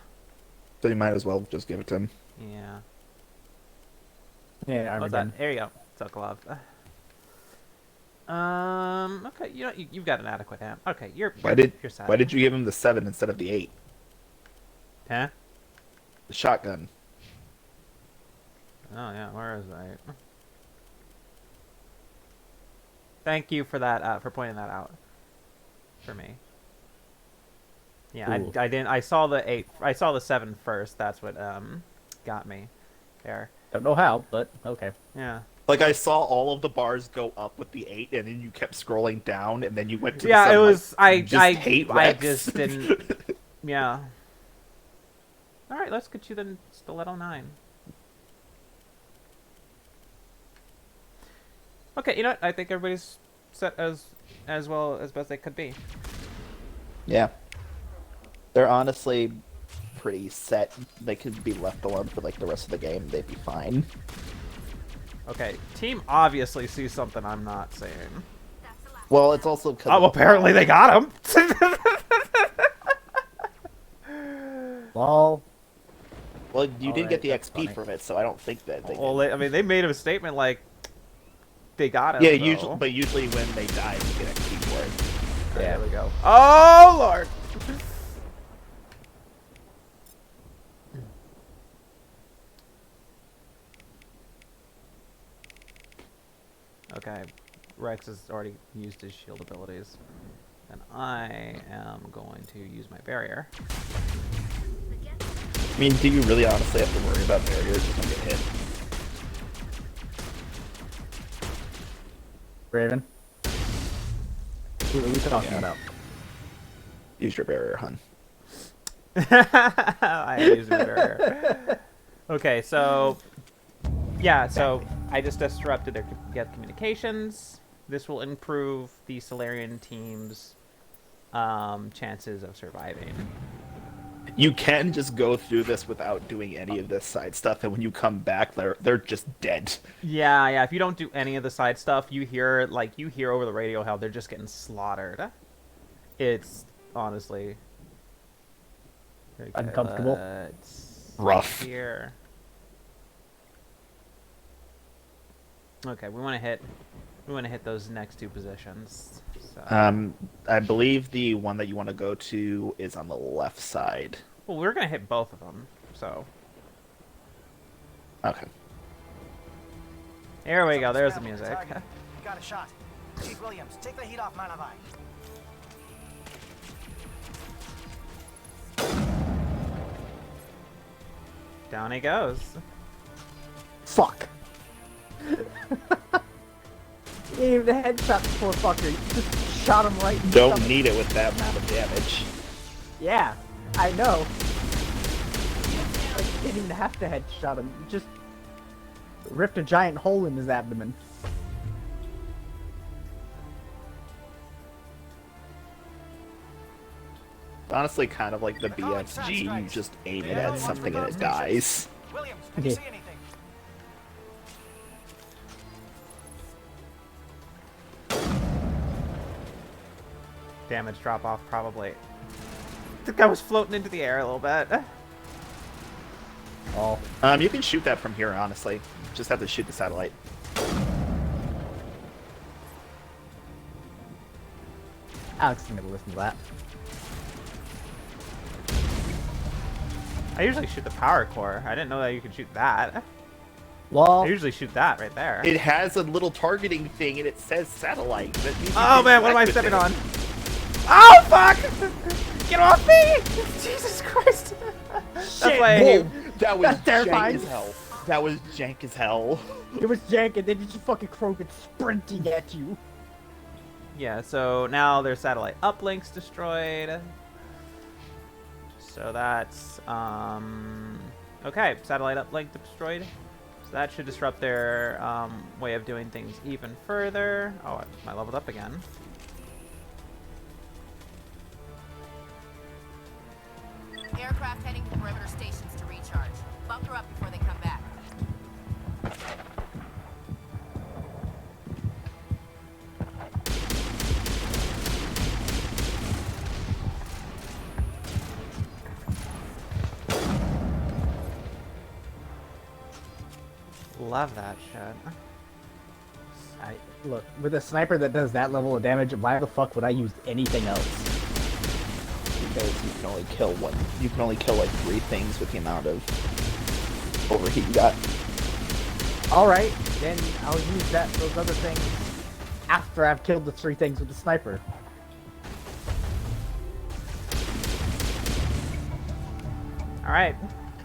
So you might as well just give it to him. Yeah. Yeah, What's that? There you go. Sokolov. Okay, you've got an adequate amp. Okay, you're set. Why did you give him the 7 instead of the 8? Huh? The shotgun. Oh yeah, where is that? Thank you for that, for pointing that out for me. Yeah, I didn't. I saw the 8. I saw the 7 first. That's what got me there. Don't know how, but okay. Yeah. Like I saw all of the bars go up with the 8, and then you kept scrolling down, and then you went to yeah. the 7, It was like, I just didn't. Yeah. All right, let's get you the Stiletto 9. Okay, you know what? I think everybody's set as well as best they could be. Yeah. They're honestly pretty set. They could be left alone for like the rest of the game. They'd be fine. Okay, team obviously sees something I'm not seeing. Well, it's also because oh, apparently they got him. Well, you did get the XP from it, so I don't think that they. Well, I mean, they made a statement like they got him. Yeah, so. usually when they die, you get XP for it. Yeah, there we go. Oh Lord. Okay, Rex has already used his shield abilities, and I am going to use my barrier. I mean, do you really honestly have to worry about barriers if you get hit? Raven. Who are we talking about? Use your barrier, hun. I used my barrier. Okay, so yeah, so I just disrupted their communications. This will improve the Salarian team's chances of surviving. You can just go through this without doing any of this side stuff, and when you come back, they're just dead. Yeah. If you don't do any of the side stuff, you hear over the radio how they're just getting slaughtered. It's honestly uncomfortable. Rough. Here. Okay, we want to hit those next 2 positions. So. I believe the one that you want to go to is on the left side. Well, we're gonna hit both of them, so. Okay. There we go. There's the music. You got a shot. Chief Williams, take the heat off Malavai. Down he goes. Fuck. You gave the headshot, poor fucker. You just shot him right in the Don't stomach. need it with that amount of damage. Yeah, I know. Like, you didn't even have to headshot him. You just ripped a giant hole in his abdomen. Honestly, kind of like the BFG, you just aim it at something and it dies. Williams, can you see anything? Damage drop off, probably. I think I was floating into the air a little bit. Oh. You can shoot that from here, honestly. Just have to shoot the satellite. Alex isn't gonna listen to that. I usually shoot the power core. I didn't know that you could shoot that. Well, I usually shoot that right there. It has a little targeting thing, and it says satellite. That means you Oh can man, what am I select stepping it. on? Oh fuck! Get off me! Jesus Christ! That's why I hate. Whoa, that was That's terrifying. jank as hell. That was jank as hell. it was jank, and then you just fucking Krogan sprinting at you. Yeah, so now their satellite uplinks destroyed. So that's okay. Satellite uplink destroyed. So that should disrupt their way of doing things even further. Oh, I leveled up again. Aircraft heading to perimeter stations to recharge. Bunker up before they come back. Love that shit. Look, with a sniper that does that level of damage, why the fuck would I use anything else? Because you can only kill one. You can only kill like 3 things with the amount of overheat you got. Alright, then I'll use those other things after I've killed the 3 things with the sniper. Alright.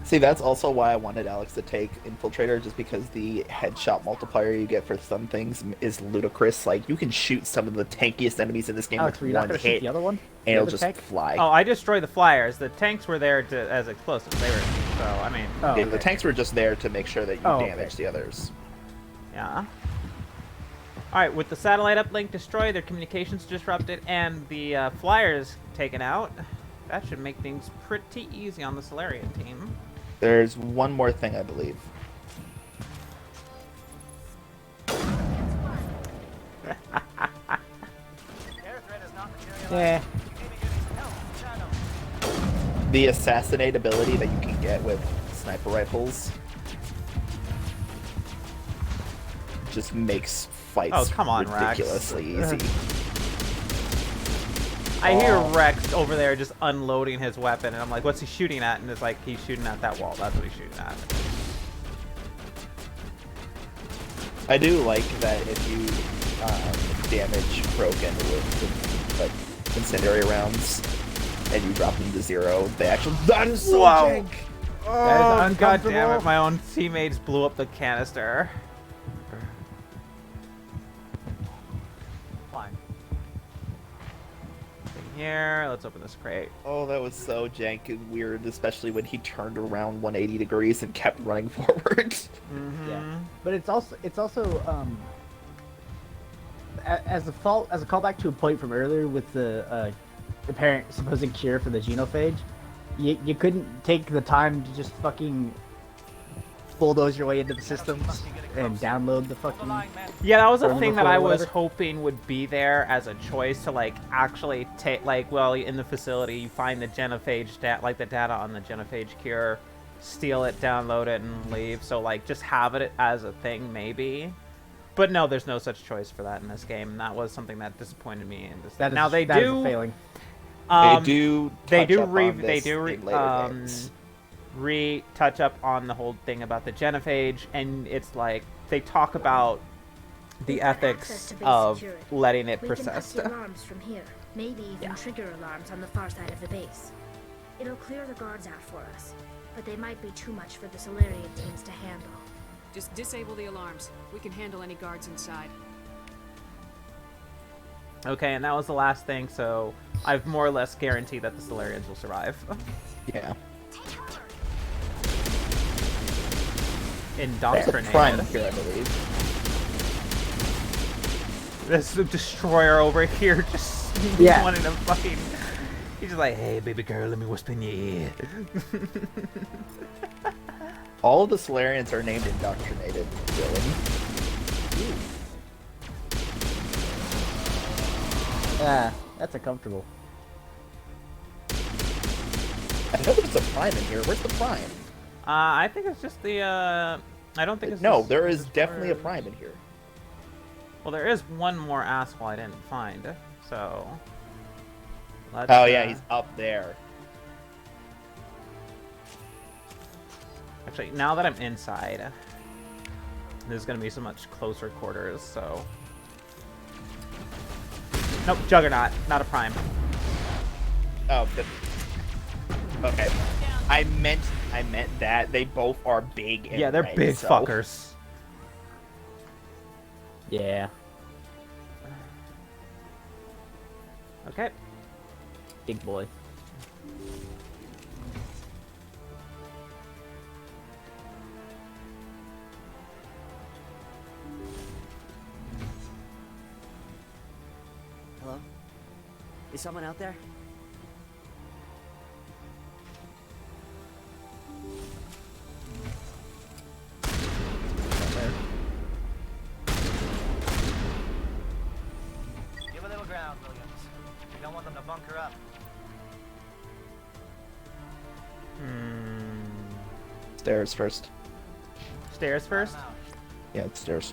See, that's also why I wanted Alex to take Infiltrator, just because the headshot multiplier you get for some things is ludicrous. Like, you can shoot some of the tankiest enemies in this game Alex, were with you not one gonna shoot hit, the other one? and The it'll other just tank? fly. Oh, I destroyed the flyers. The tanks were there as explosives. They were, so I mean. Oh, Yeah, okay. the tanks were just there to make sure that you Oh, damage okay. the others. Yeah. Alright, with the satellite uplink destroyed, their communications disrupted, and the flyers taken out, that should make things pretty easy on the Salarian team. There's one more thing, I believe. Yeah. The assassinate ability that you can get with sniper rifles just makes fights Oh, come on, Rex. ridiculously easy. I hear Rex over there just unloading his weapon, and I'm like, what's he shooting at? And it's like, he's shooting at that wall. That's what he's shooting at. I do like that if you damage Broken with like incendiary rounds and you drop them to 0, they actually— that is so jank! Oh, god damn it, my own teammates blew up the canister. Fine. Here, let's open this crate. Oh, that was so jank and weird, especially when he turned around 180 degrees and kept running forward. Yeah, but it's also as a callback to a point from earlier with the apparent supposed cure for the genophage. You couldn't take the time to just fucking bulldoze your way into the systems and download the fucking. Yeah, that was a Burn thing that before I or was whatever. hoping would be there as a choice to like actually take, like, well, in the facility you find the genophage like the data on the genophage cure, steal it, download it, and leave. So like just have it as a thing maybe. But no, there's no such choice for that in this game. And that was something that disappointed me in this. That is, now they that do is a failing. They do touch up on this in later games. Touch up on the whole thing about the genophage, and it's like they talk about the We've got access ethics to base of security. letting it We can persist. cut the alarms from here. Maybe even trigger alarms on the far side of the base. It'll clear the guards out for us, but they might be too much for the Salarian teams to handle. Just disable the alarms. We can handle any guards inside. Okay, and that was the last thing, so I've more or less guaranteed that the Salarians will survive. Yeah. Indoctrinated. Prime here, I believe. This destroyer over here just wanting to fucking... He's just like, hey, baby girl, let me whisper in your ear. All of the Salarians are named Indoctrinated, Dylan. Yeah, that's uncomfortable. I know there's a Prime in here. Where's the Prime? I think it's just the, I don't think it's... No, the there is definitely a destroyer. Prime in here. Well, there is one more asshole I didn't find, so... Let's, Oh yeah, he's up there. Actually, now that I'm inside, there's gonna be so much closer quarters, so... Nope, Juggernaut, not a Prime. Oh, okay. I meant that. They both are big and yeah, they're red, big so. fuckers. Yeah. Okay. Big boy. Hello? Is someone out there? Give a little ground, Williams. We don't want them to bunker up. Stairs first. Stairs first? Yeah, it's stairs.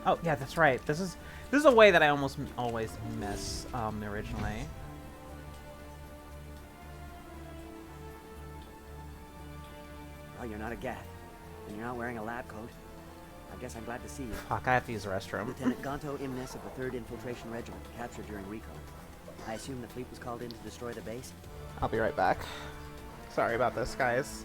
Oh, yeah, that's right. This is a way that I almost always miss originally. Oh, you're not a Gath. And you're not wearing a lab coat. I guess I'm glad to see you. Fuck, I have to use the restroom. Lieutenant Gonto Imnes of the 3rd Infiltration Regiment, captured during recon. I assume the fleet was called in to destroy the base? I'll be right back. Sorry about this, guys.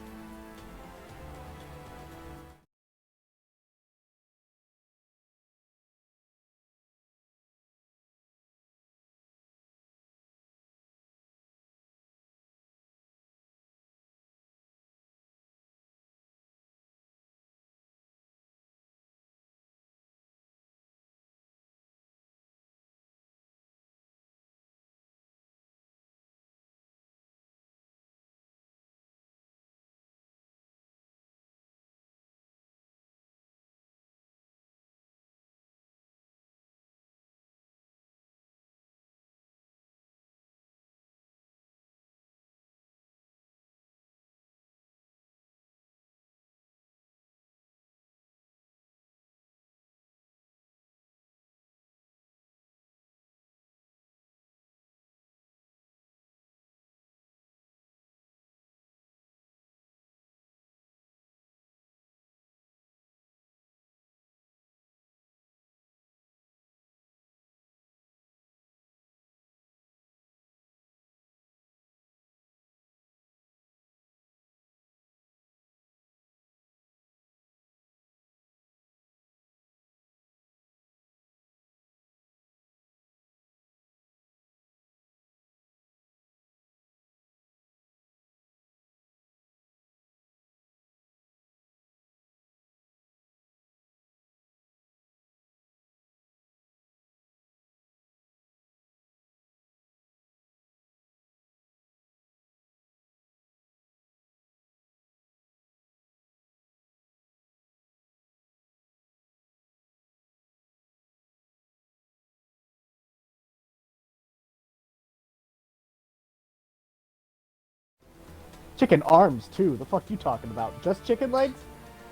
Chicken arms, too. The fuck you talking about? Just chicken legs?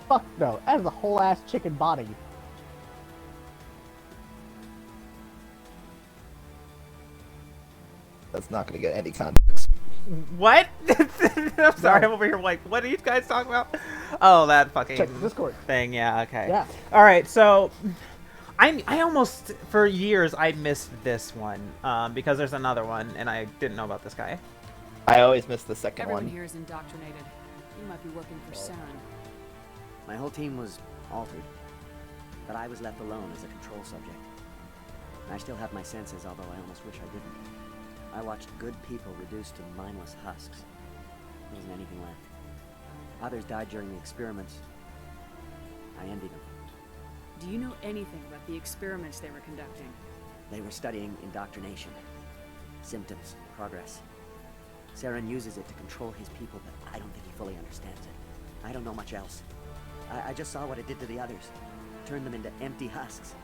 Fuck no. That is a whole ass chicken body. That's not gonna get any context. What? I'm sorry, I'm over here like, what are you guys talking about? Oh, that fucking Check Discord thing. Yeah, okay. Yeah. All right, so I almost for years I missed this one because there's another one and I didn't know about this guy. I always miss the second Everyone one. here is indoctrinated. You might be working for Saren. My whole team was altered, but I was left alone as a control subject. I still have my senses, although I almost wish I didn't. I watched good people reduced to mindless husks. There wasn't anything left. Others died during the experiments. I envied them. Do you know anything about the experiments they were conducting? They were studying indoctrination. Symptoms, progress. Saren uses it to control his people, but I don't think he fully understands it. I don't know much else. I just saw what it did to the others. Turned them into empty husks.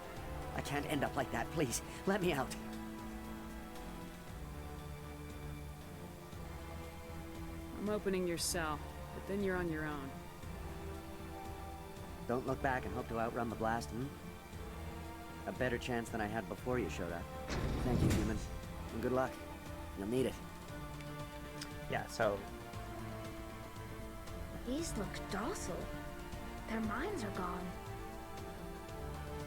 I can't end up like that, please. Let me out. I'm opening your cell, but then you're on your own. Don't look back and hope to outrun the blast, A better chance than I had before you showed up. Thank you, human. And good luck. You'll need it. Yeah, so These look docile. Their minds are gone.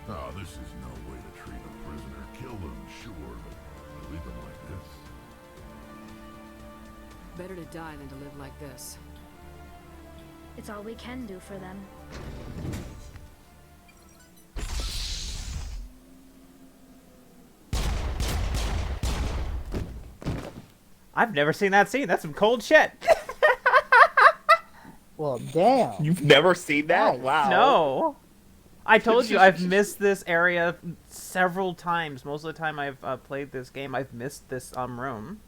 Oh, this is no way to treat a prisoner. Kill them, sure, but leave them like this. Better to die than to live like this. It's all we can do for them. I've never seen that scene. That's some cold shit. Well, damn. You've never seen that? Nice. Wow. No. I told you I've missed this area several times. Most of the time I've played this game, I've missed this room.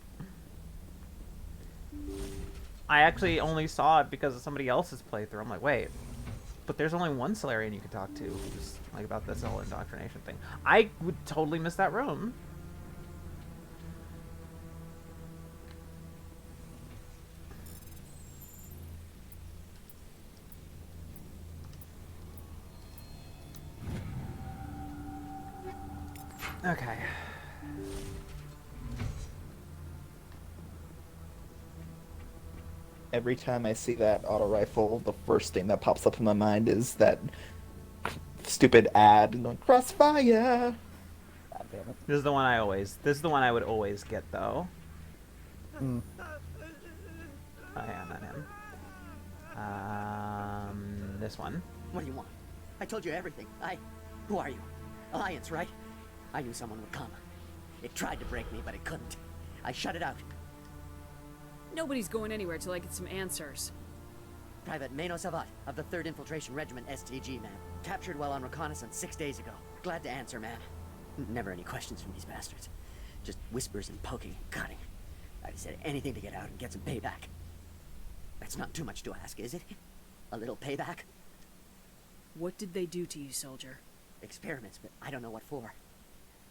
I actually only saw it because of somebody else's playthrough. I'm like, wait, but there's only one Salarian you could talk to who's like about this whole indoctrination thing. I would totally miss that room. Okay. Every time I see that auto rifle, the first thing that pops up in my mind is that stupid ad going crossfire. God damn it. This is the one I would always get though. Mm. Oh yeah, not him. This one. What do you want? I told you everything. Who are you? Alliance, right? I knew someone would come. It tried to break me, but it couldn't. I shut it out. Nobody's going anywhere till I get some answers. Private Mano Savat of the 3rd Infiltration Regiment STG, man. Captured while on reconnaissance 6 days ago. Glad to answer, man. Never any questions from these bastards. Just whispers and poking and cutting. I'd have said anything to get out and get some payback. That's not too much to ask, is it? A little payback? What did they do to you, soldier? Experiments, but I don't know what for.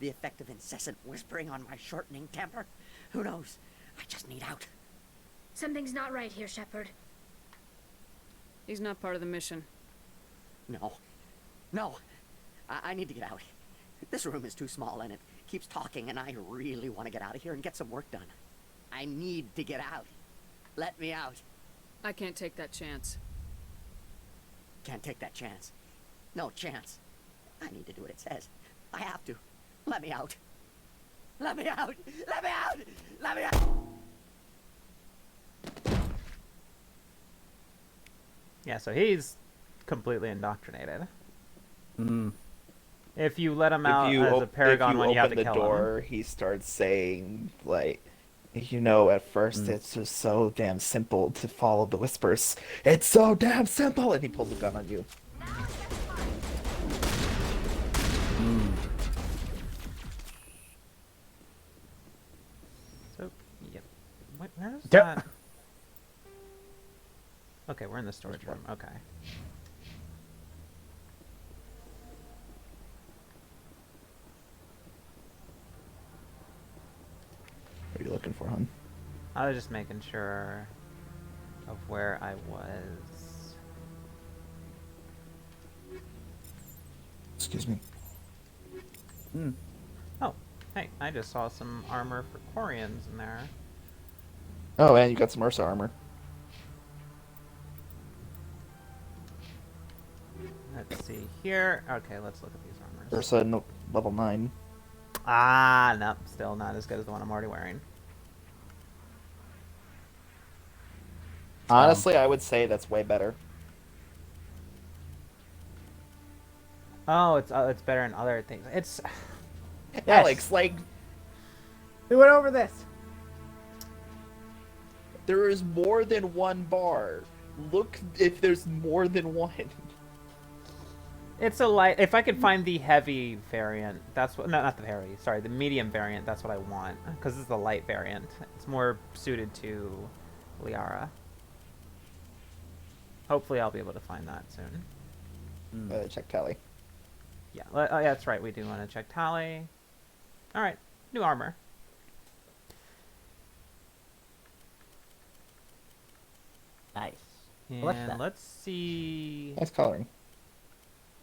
The effect of incessant whispering on my shortening temper? Who knows? I just need out. Something's not right here, Shepard. He's not part of the mission. No. No. I need to get out. This room is too small and it keeps talking and I really want to get out of here and get some work done. I need to get out. Let me out. I can't take that chance. Can't take that chance. No chance. I need to do what it says. I have to. Let me out. Let me out. Let me out. Let me out. Yeah, so he's completely indoctrinated. Mm. If you let him out as a Paragon when you have to kill him. If you open the door, he starts saying, like, you know, at first it's just so damn simple to follow the whispers. It's so damn simple! And he pulls a gun on you. So, yep. Where is Yep. that? Okay, we're in the storage room. Okay. What are you looking for, hon? I was just making sure of where I was. Excuse me. Mm. Oh, hey, I just saw some armor for Quarians in there. Oh, and you got some Ursa armor. Let's see here. Okay, let's look at these armors. Ursa no, level 9. Ah, no, still not as good as the one I'm already wearing. Honestly, I would say that's way better. Oh, it's better in other things. It's Yes. Alex, like, We went over this. there is more than one bar. Look if there's more than one. it's a light. If I could find the heavy variant, that's what. No, not the heavy. Sorry, the medium variant. That's what I want because this is the light variant. It's more suited to Liara. Hopefully, I'll be able to find that soon. Check tally. Yeah, yeah, that's right. We do want to check tally. All right, new armor. Nice. And let's see. Nice coloring.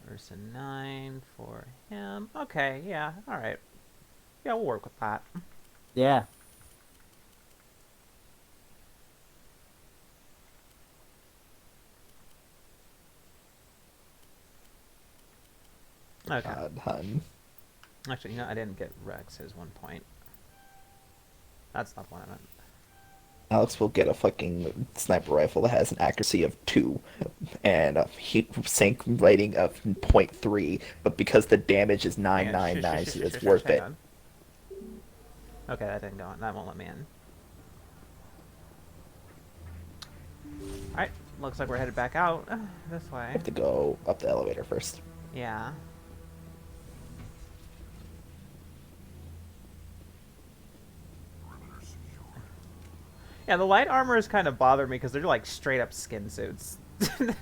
Versa 9 for him. Okay, yeah, all right. Yeah, we'll work with that. Yeah. Okay. God, hun. Actually, I didn't get Rex his 1 point. That's not what I meant. Alex will get a fucking sniper rifle that has an accuracy of 2 and a heat sink rating of 0.3, but because the damage is 999, so it's worth it. On. Okay, that didn't go on. That won't let me in. Alright, looks like we're headed back out this way. I have to go up the elevator first. Yeah. Yeah, the light armors kind of bother me because they're like straight up skin suits. If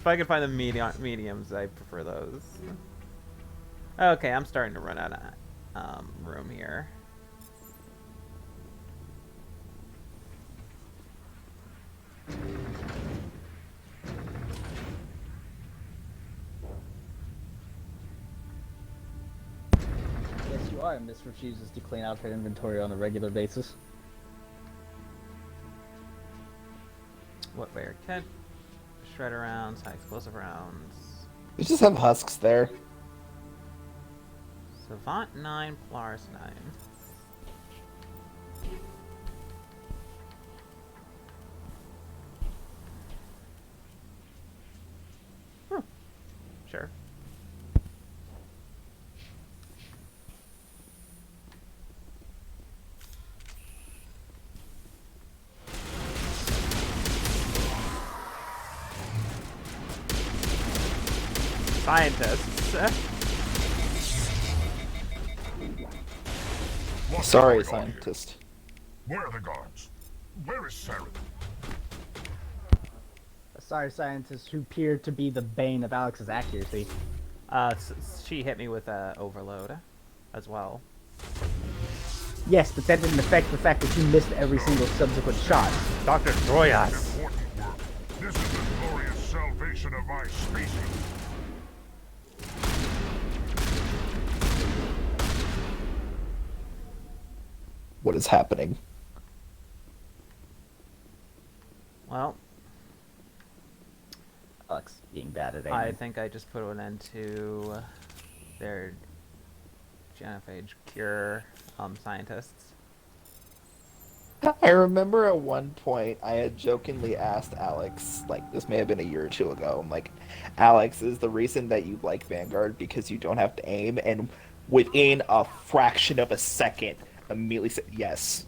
I could find the mediums, I prefer those. Okay, I'm starting to run out of room here. Yes, you are. Miss refuses to clean out her inventory on a regular basis. What rare kit? Shredder rounds, high explosive rounds. We just have husks there. Savant 9, Polaris 9. Sure. Scientists. Sorry, scientist. Where are the guards? Where is Saren? Sorry, scientists who appear to be the bane of Alex's accuracy. She hit me with a overload as well. Yes, but that didn't affect the fact that you missed every single subsequent shot. Dr. Troyas. Important work. This is the glorious salvation of my species. What is happening? Well, Alex being bad at aiming. I think I just put an end to their genophage cure scientists. I remember at one point I had jokingly asked Alex, like this may have been a year or two ago, I'm like, Alex, is the reason that you like Vanguard because you don't have to aim? And within a fraction of a second, immediately said yes.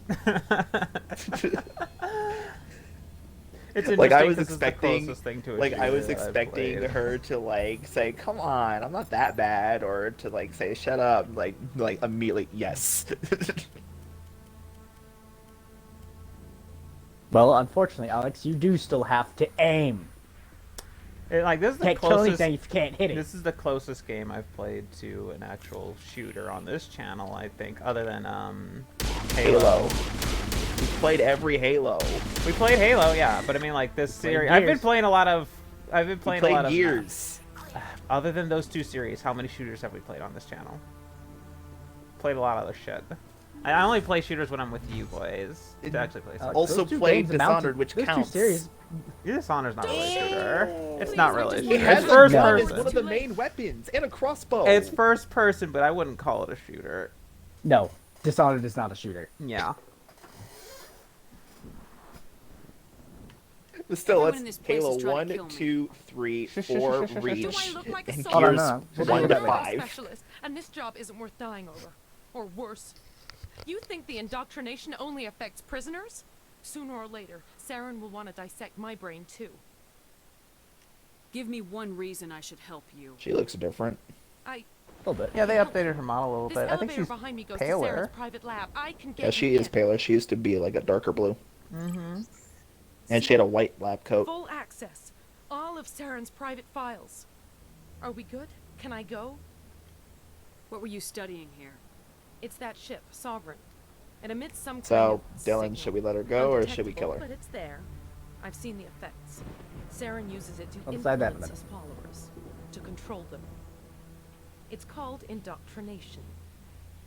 It's like I was this expecting, is the closest thing to a like I was shooter that I've expecting played. her to like say, "Come on, I'm not that bad," or to like say, "Shut up," like immediately yes. Well, unfortunately, Alex, you do still have to aim. Like this is the Can't kill closest. anything if you can't hit it. This is the closest game I've played to an actual shooter on this channel, I think, other than Halo. We played every Halo. We played Halo, yeah, but I mean, like this series. I've been playing a lot of. I've been playing a lot of years. Other than those two series, how many shooters have we played on this channel? Played a lot of other shit. I only play shooters when I'm with you boys to actually play. Something. Also played Dishonored, which counts. Dishonored's not really a shooter. It's not really. It has It's first gun person. as one of the main weapons and a crossbow. It's first person, but I wouldn't call it a shooter. No, Dishonored is not a shooter. Yeah. But still, Everyone in let's this place Halo is trying 1, to kill me. 2, 3, 4, Reach, Do I look like a and soldier? Gears 1 to I'm a 5. specialist, and this job isn't worth dying over. Or worse. You think the indoctrination only affects prisoners? Sooner or later, Saren will want to dissect my brain too. Give me one reason I should help you. She looks different. I... A little bit. Yeah, they updated her model a little This bit. I think elevator she's behind me goes to paler. Saren's private lab. I can get Yeah, she you is in. paler. She used to be like a darker blue. Mm-hmm. And she had a white lab coat. Full access. All of Saren's private files. Are we good? Can I go? What were you studying here? It's that ship, Sovereign. It emits some kind So, of Dylan, signal. should we let her go or should we kill her? But it's there. I've seen the effects. Saren uses it to I'll decide that in a influence his followers, to control them. It's called indoctrination.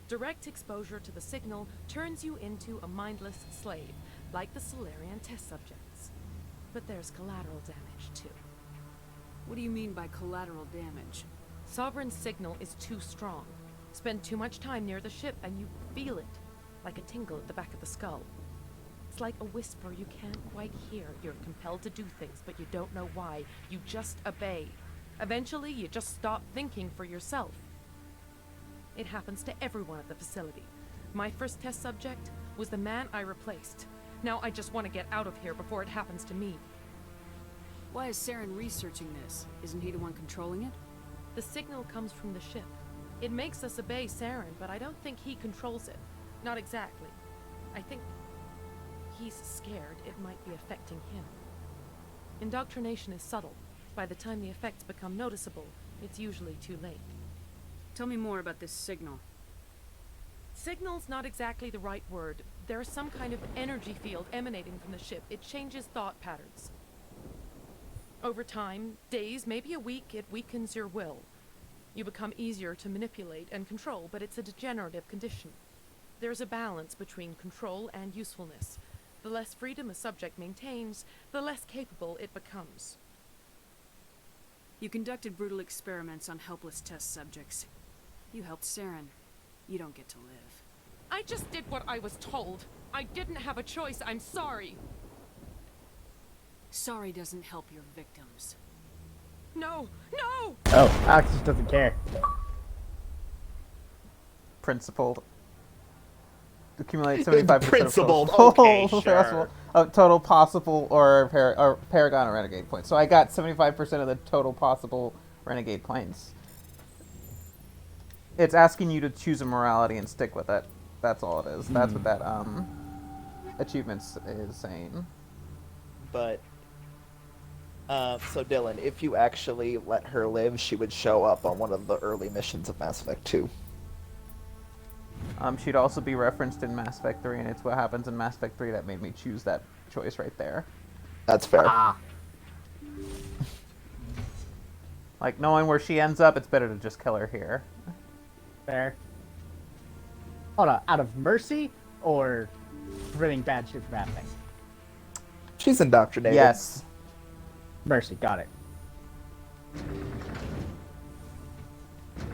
Direct exposure to the signal turns you into a mindless slave, like the Salarian test subjects. But there's collateral damage, too. What do you mean by collateral damage? Sovereign's signal is too strong. Spend too much time near the ship and you feel it, like a tingle at the back of the skull. It's like a whisper you can't quite hear. You're compelled to do things, but you don't know why. You just obey. Eventually, you just stop thinking for yourself. It happens to everyone at the facility. My first test subject was the man I replaced. Now I just want to get out of here before it happens to me. Why is Saren researching this? Isn't he the one controlling it? The signal comes from the ship. It makes us obey Saren, but I don't think he controls it. Not exactly. I think he's scared it might be affecting him. Indoctrination is subtle. By the time the effects become noticeable, it's usually too late. Tell me more about this signal. Signal's not exactly the right word. There's some kind of energy field emanating from the ship. It changes thought patterns. Over time, days, maybe a week, it weakens your will. You become easier to manipulate and control, but it's a degenerative condition. There's a balance between control and usefulness. The less freedom a subject maintains, the less capable it becomes. You conducted brutal experiments on helpless test subjects. You helped Saren. You don't get to live. I just did what I was told. I didn't have a choice. I'm sorry. Sorry doesn't help your victims. No! No! Oh, Alex just doesn't care. Principled. Accumulate 75% Principled, of total, okay, total sure. possible, total possible or Paragon or Renegade points. So I got 75% of the total possible Renegade points. It's asking you to choose a morality and stick with it. That's all it is. That's what that achievements is saying. But so Dylan, if you actually let her live, she would show up on one of the early missions of Mass Effect 2. She'd also be referenced in Mass Effect 3, and it's what happens in Mass Effect 3 that made me choose that choice right there. That's fair. Like, knowing where she ends up, it's better to just kill her here. Fair. Hold on, out of mercy or preventing bad shit from happening? She's indoctrinated. Yes. Mercy, got it.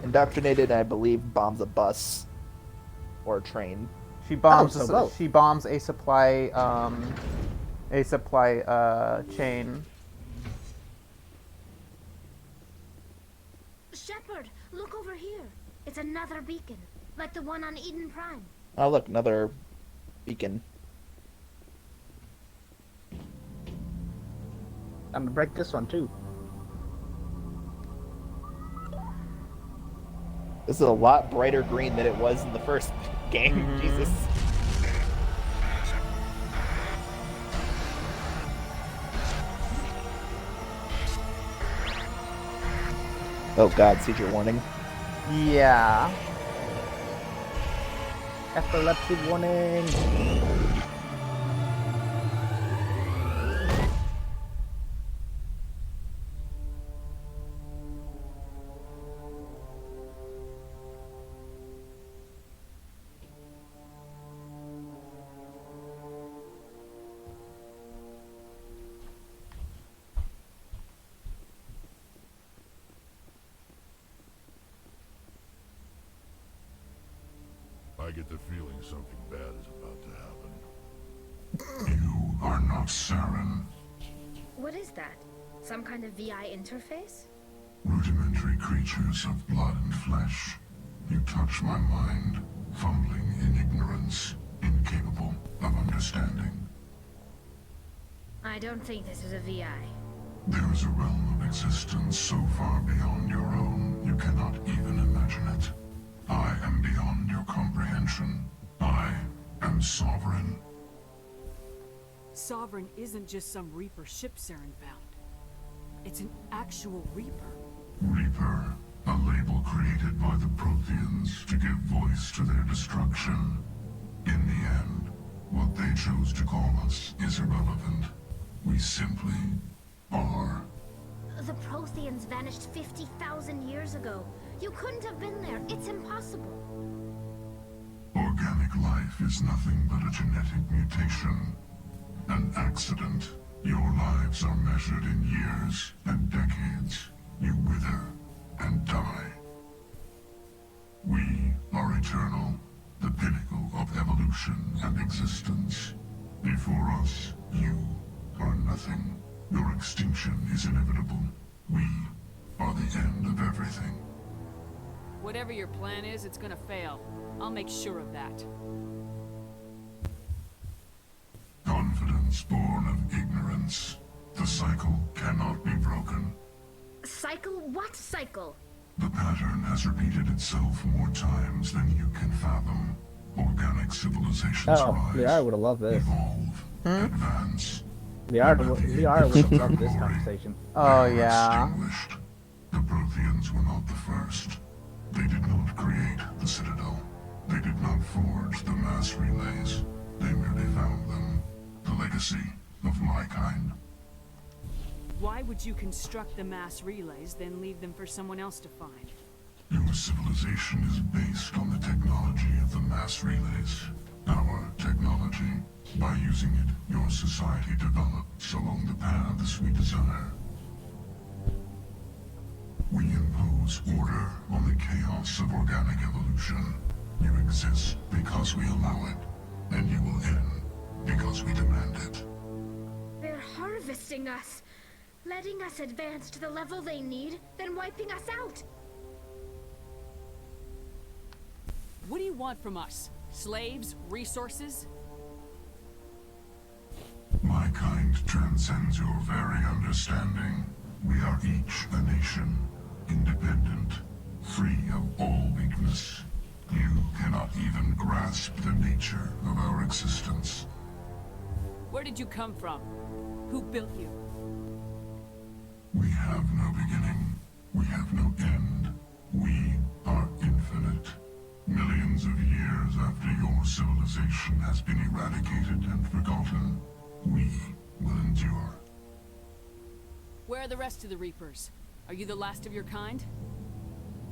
Indoctrinated, I believe, bombs a bus or a train. She bombs. both. She bombs a supply chain. Shepard, look over here. It's another beacon, like the one on Eden Prime. Oh, look, another beacon. I'm gonna break this one too. This is a lot brighter green than it was in the first game. Jesus. Oh god, seizure warning. Yeah. Epilepsy warning. I get the feeling something bad is about to happen. You are not Saren. What is that? Some kind of VI interface? Rudimentary creatures of blood and flesh. You touch my mind, fumbling in ignorance, incapable of understanding. I don't think this is a VI. There is a realm of existence so far beyond your own, you cannot even imagine it. I am beyond your comprehension. I am sovereign. Sovereign isn't just some Reaper ship Saren found. It's an actual Reaper. Reaper, a label created by the Protheans to give voice to their destruction. In the end, what they chose to call us is irrelevant. We simply are. The Protheans vanished 50,000 years ago. You couldn't have been there. It's impossible. Organic life is nothing but a genetic mutation. An accident. Your lives are measured in years and decades. You wither and die. We are eternal, the pinnacle of evolution and existence. Before us, you are nothing. Your extinction is inevitable. We are the end of everything. Whatever your plan is, it's gonna fail. I'll make sure of that. Confidence born of ignorance. The cycle cannot be broken. Cycle? What cycle? The pattern has repeated itself more times than you can fathom. Organic civilizations rise, Liara would have loved this. evolve, advance. Liara would have loved this conversation. Oh yeah. Extinguished. The Protheans were not the first. They did not create the Citadel. They did not forge the mass relays. They merely found them. The legacy of my kind. Why would you construct the mass relays, then leave them for someone else to find? Your civilization is based on the technology of the mass relays. Our technology. By using it, your society develops along the paths we desire. We impose order on the chaos of organic evolution. You exist because we allow it, and you will end because we demand it. They're harvesting us, letting us advance to the level they need, then wiping us out. What do you want from us? Slaves? Resources? My kind transcends your very understanding. We are each a nation, independent, free of all weakness. You cannot even grasp the nature of our existence. Where did you come from? Who built you? We have no beginning. We have no end. We are infinite. Millions of years after your civilization has been eradicated and forgotten, we will endure. Where are the rest of the Reapers? Are you the last of your kind?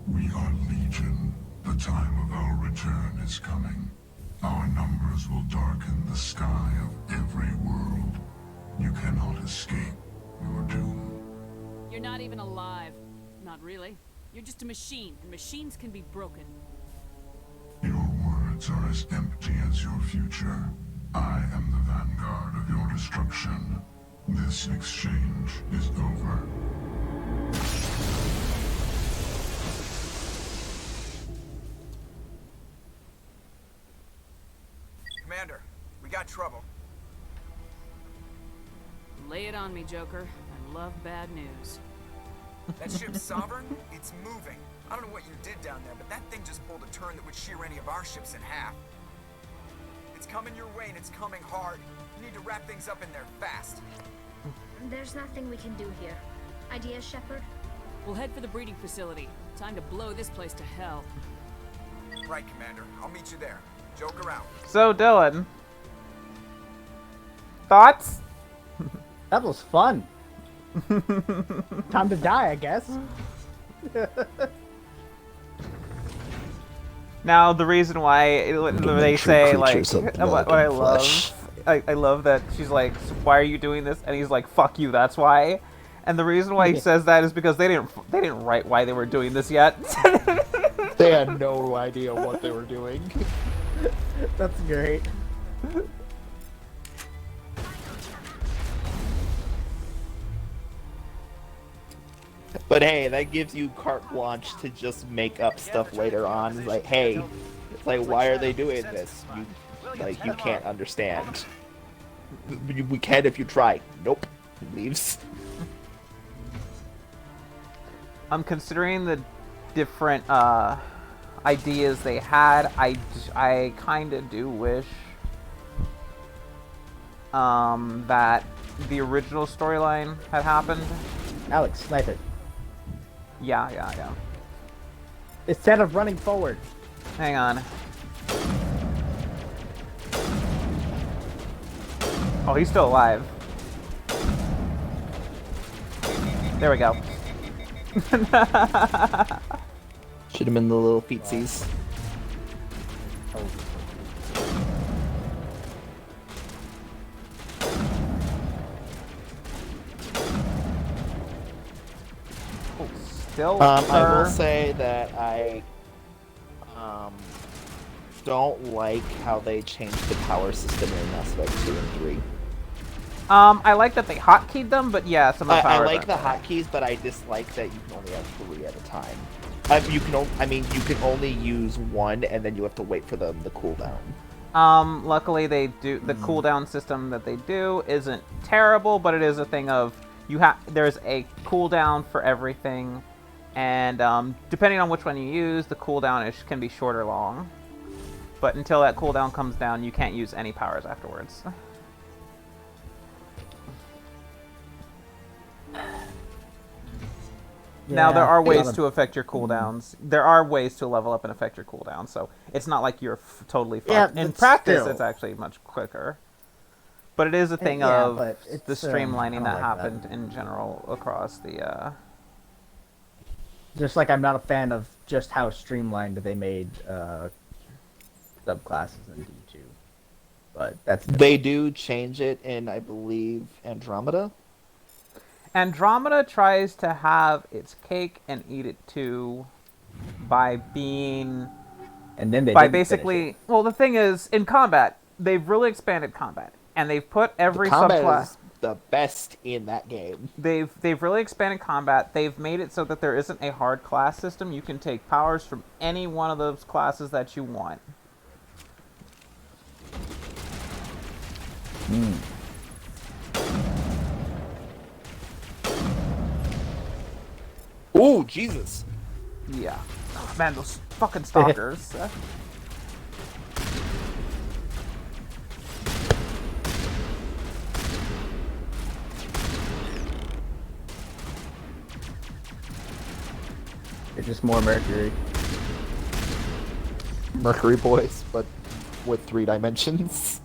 We are legion. The time of our return is coming. Our numbers will darken the sky of every world. You cannot escape your doom. You're not even alive. Not really. You're just a machine, and machines can be broken. Your words are as empty as your future. I am the vanguard of your destruction. This exchange is over. Commander, we got trouble. Lay it on me, Joker. I love bad news. That ship's Sovereign? It's moving. I don't know what you did down there, but that thing just pulled a turn that would shear any of our ships in half. It's coming your way, and it's coming hard. You need to wrap things up in there fast. There's nothing we can do here. Ideas, Shepard? We'll head for the breeding facility. Time to blow this place to hell. Right, Commander. I'll meet you there. Joker out. So Dylan, thoughts? That was fun. Time to die, I guess. Now the reason why they say like what I love, flesh. I love that she's like, so why are you doing this? And he's like, fuck you, that's why. And the reason why he says that is because they didn't write why they were doing this yet. They had no idea what they were doing. That's great. But hey, that gives you carte blanche to just make up stuff later on. It's like, hey, it's like, why are they doing this? You can't understand. We can if you try. Nope. Leaves. I'm considering the different ideas they had. I kind of do wish that the original storyline had happened. Alex, snipe it. Yeah. Instead of running forward. Hang on. Oh, he's still alive. There we go. Should have been the little feetsies. still I will prefer- say that I don't like how they changed the power system in Mass Effect 2 and 3. I like that they hotkeyed them, but yeah, some of the powers I like aren't the there. hotkeys, but I dislike that you can only have 3 at a time. You can only use 1, and then you have to wait for the cooldown. Luckily they do the cooldown system that they do isn't terrible, but it is a thing of there's a cooldown for everything, and depending on which one you use, the cooldown can be short or long. But until that cooldown comes down, you can't use any powers afterwards. Now, there are ways to affect your cooldowns. There are ways to level up and affect your cooldown, so it's not like you're totally fucked. In practice, it's actually much quicker. But it is a thing of the streamlining that happened in general across the... Just like I'm not a fan of just how streamlined they made subclasses in D2. But that's... They do change it in, I believe, Andromeda? Andromeda tries to have its cake and eat it too by being... And then they by basically... Well, the thing is, in combat, they've really expanded combat. And they've put every subclass... Is the best in that game. They've really expanded combat. They've made it so that there isn't a hard class system. You can take powers from any one of those classes that you want. Ooh, Jesus. Yeah. Oh, man, those fucking stalkers. They're just more Mercury. Mercury boys, but with 3 dimensions.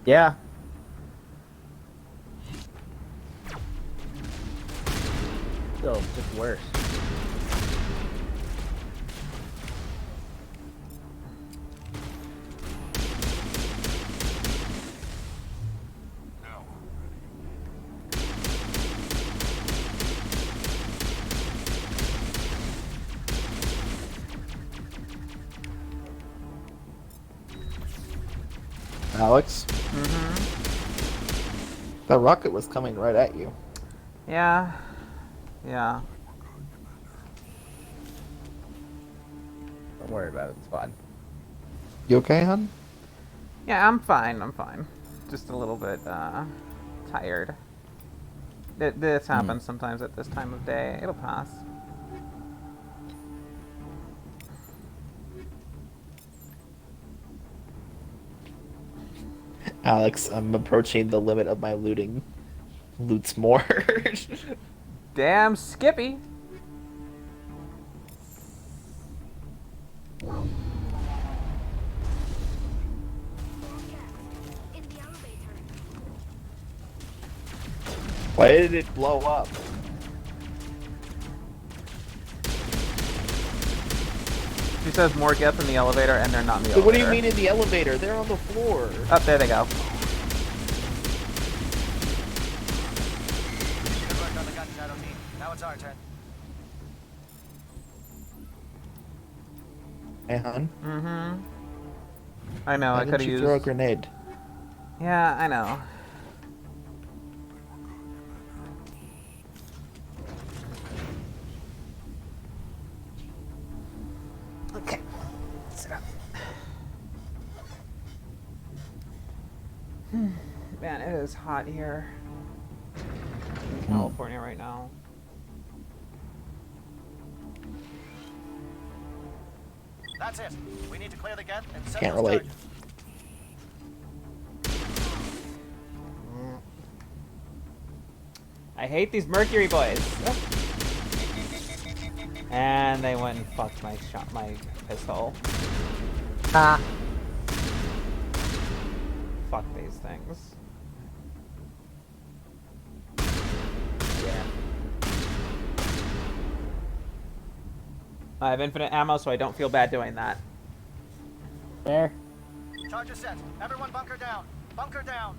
Yeah. Still, just worse. Alex? That rocket was coming right at you. Yeah. Yeah. Don't worry about it, it's fine. You okay, hon? Yeah, I'm fine, Just a little bit, tired. This happens sometimes at this time of day. It'll pass. Alex, I'm approaching the limit of my looting. Loots more. Damn Skippy! Why did it blow up? She says more gets in the elevator, and they're not in the So elevator. what do you mean in the elevator? They're on the floor. Oh, there they go. Good work on the gun, Shadow Team. Now it's our turn. Hey, hon. I know, Why I could didn't have you used... throw a grenade? Yeah, I know. Okay. Sit up. Man, it is hot here in California right now. That's it. We need to clear the gate and set Can't those relate. targets. I hate these Mercury boys. And they went and fucked my pistol. Ah. Fuck these things. Yeah. I have infinite ammo, so I don't feel bad doing that. There. Charge is set. Everyone bunker down. Bunker down.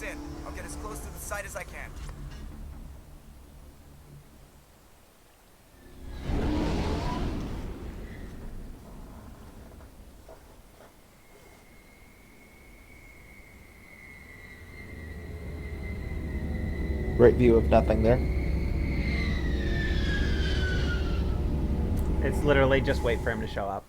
us in. I'll get as close to the site as I can. Great view of nothing there. It's literally just wait for him to show up.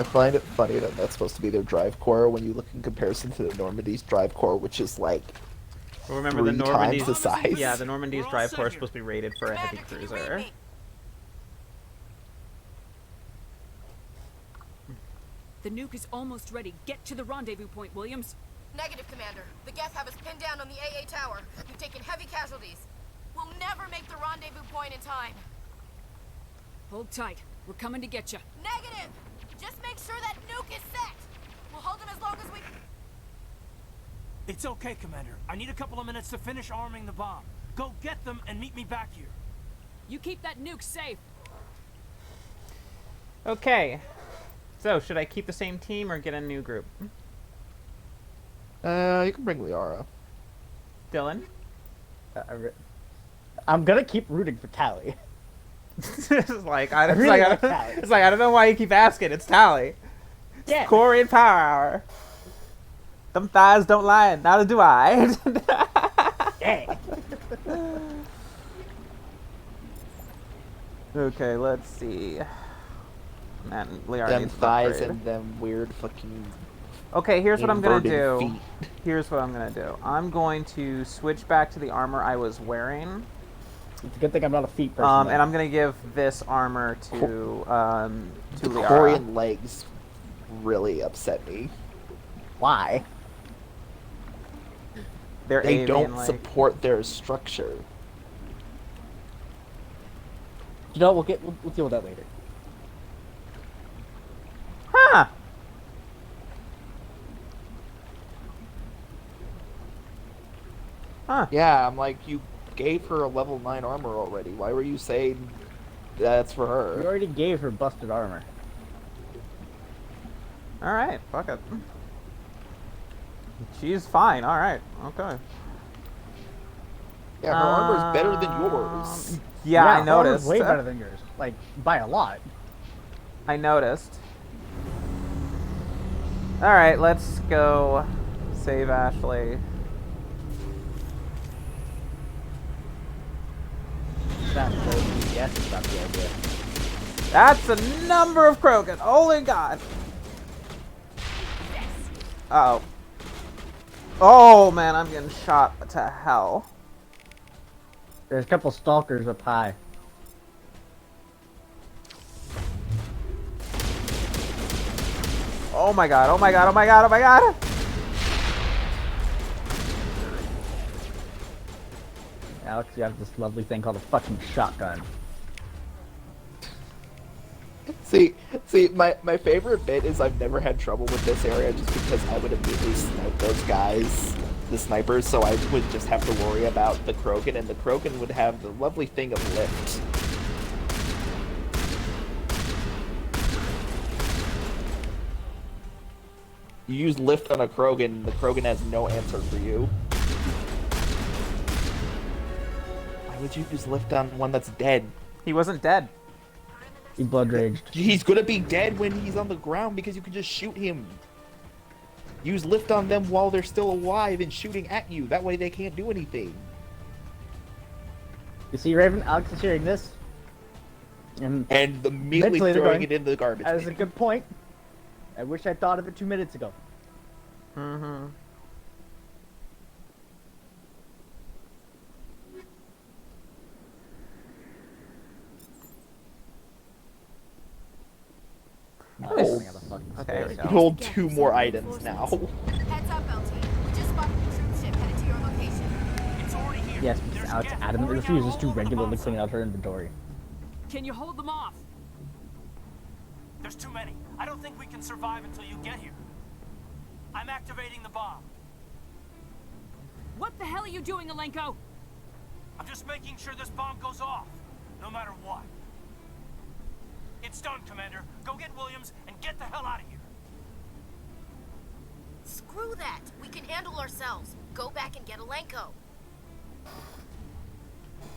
I find it funny that that's supposed to be their drive core when you look in comparison to the Normandy's drive core, which is like Well, remember the 3 Normandy's times the size. Yeah, the Normandy's drive core is supposed to be rated for a heavy cruiser. The nuke is almost ready. Get to the rendezvous point, Williams. Negative, Commander. The Geth have us pinned down on the AA tower. You've taken heavy casualties. We'll never make the rendezvous point in time. Hold tight. We're coming to get you. Negative! Just make sure that nuke is set. We'll hold them as long as we... It's okay, Commander. I need a couple of minutes to finish arming the bomb. Go get them and meet me back here. You keep that nuke safe. Okay. So, should I keep the same team or get a new group? You can bring Liara. Dylan? I'm gonna keep rooting for Tally. It's like, I Tally. don't know why you keep asking. It's Tally. Yeah. Corey and Power Hour. Them thighs don't lie, neither do I. Yeah. Okay, let's see. Man, Liara Them needs an thighs upgrade. and them weird fucking. Okay, here's what I'm gonna inverted do. feet. Here's what I'm gonna do. I'm going to switch back to the armor I was wearing. It's a good thing I'm not a feet person. And I'm gonna give this armor to The Liara. Corian legs really upset me. Why? They're They don't avian-like. support their structure. You know, we'll deal with that later. Huh. Huh. Yeah, I'm like, you gave her a level 9 armor already. Why were you saying that's for We her? already gave her busted armor. Alright, fuck it. She's fine, alright. Okay. Yeah, her armor's better than yours. Yeah, I her armor's noticed. way better than yours. Like, by a lot. I noticed. Alright, let's go save Ashley. Yes, it's not the idea. That's a number of Krogan. Holy God. Uh oh. Oh man, I'm getting shot to hell. There's a couple stalkers up high. Oh my God, oh my God, oh my God, oh my God. Alex, you have this lovely thing called a fucking shotgun. See, my favorite bit is I've never had trouble with this area just because I would immediately snipe those guys, the snipers, so I would just have to worry about the Krogan, and the Krogan would have the lovely thing of lift. You use lift on a Krogan, the Krogan has no answer for you. Why would you use lift on one that's dead? He wasn't dead. He blood raged. He's gonna be dead when he's on the ground because you can just shoot him. Use lift on them while they're still alive and shooting at you. That way they can't do anything. You see, Raven, Alex is hearing this. And immediately mentally they're throwing going, it in the garbage That is bin. a good point. I wish I thought of it 2 minutes ago. Mm-hmm. Oh, Okay, here we go. hold 2 more items now. Heads up, LT. We just spotted the troop ship headed to your location. It's already here. Yes, because Alex adamantly refuses to regularly clean out her inventory. Can you hold them off? There's too many. I don't think we can survive until you get here. I'm activating the bomb. What the hell are you doing, Alenko? I'm just making sure this bomb goes off, no matter what. It's done, Commander. Go get Williams and get the hell out of here. Screw that. We can handle ourselves. Go back and get Alenko.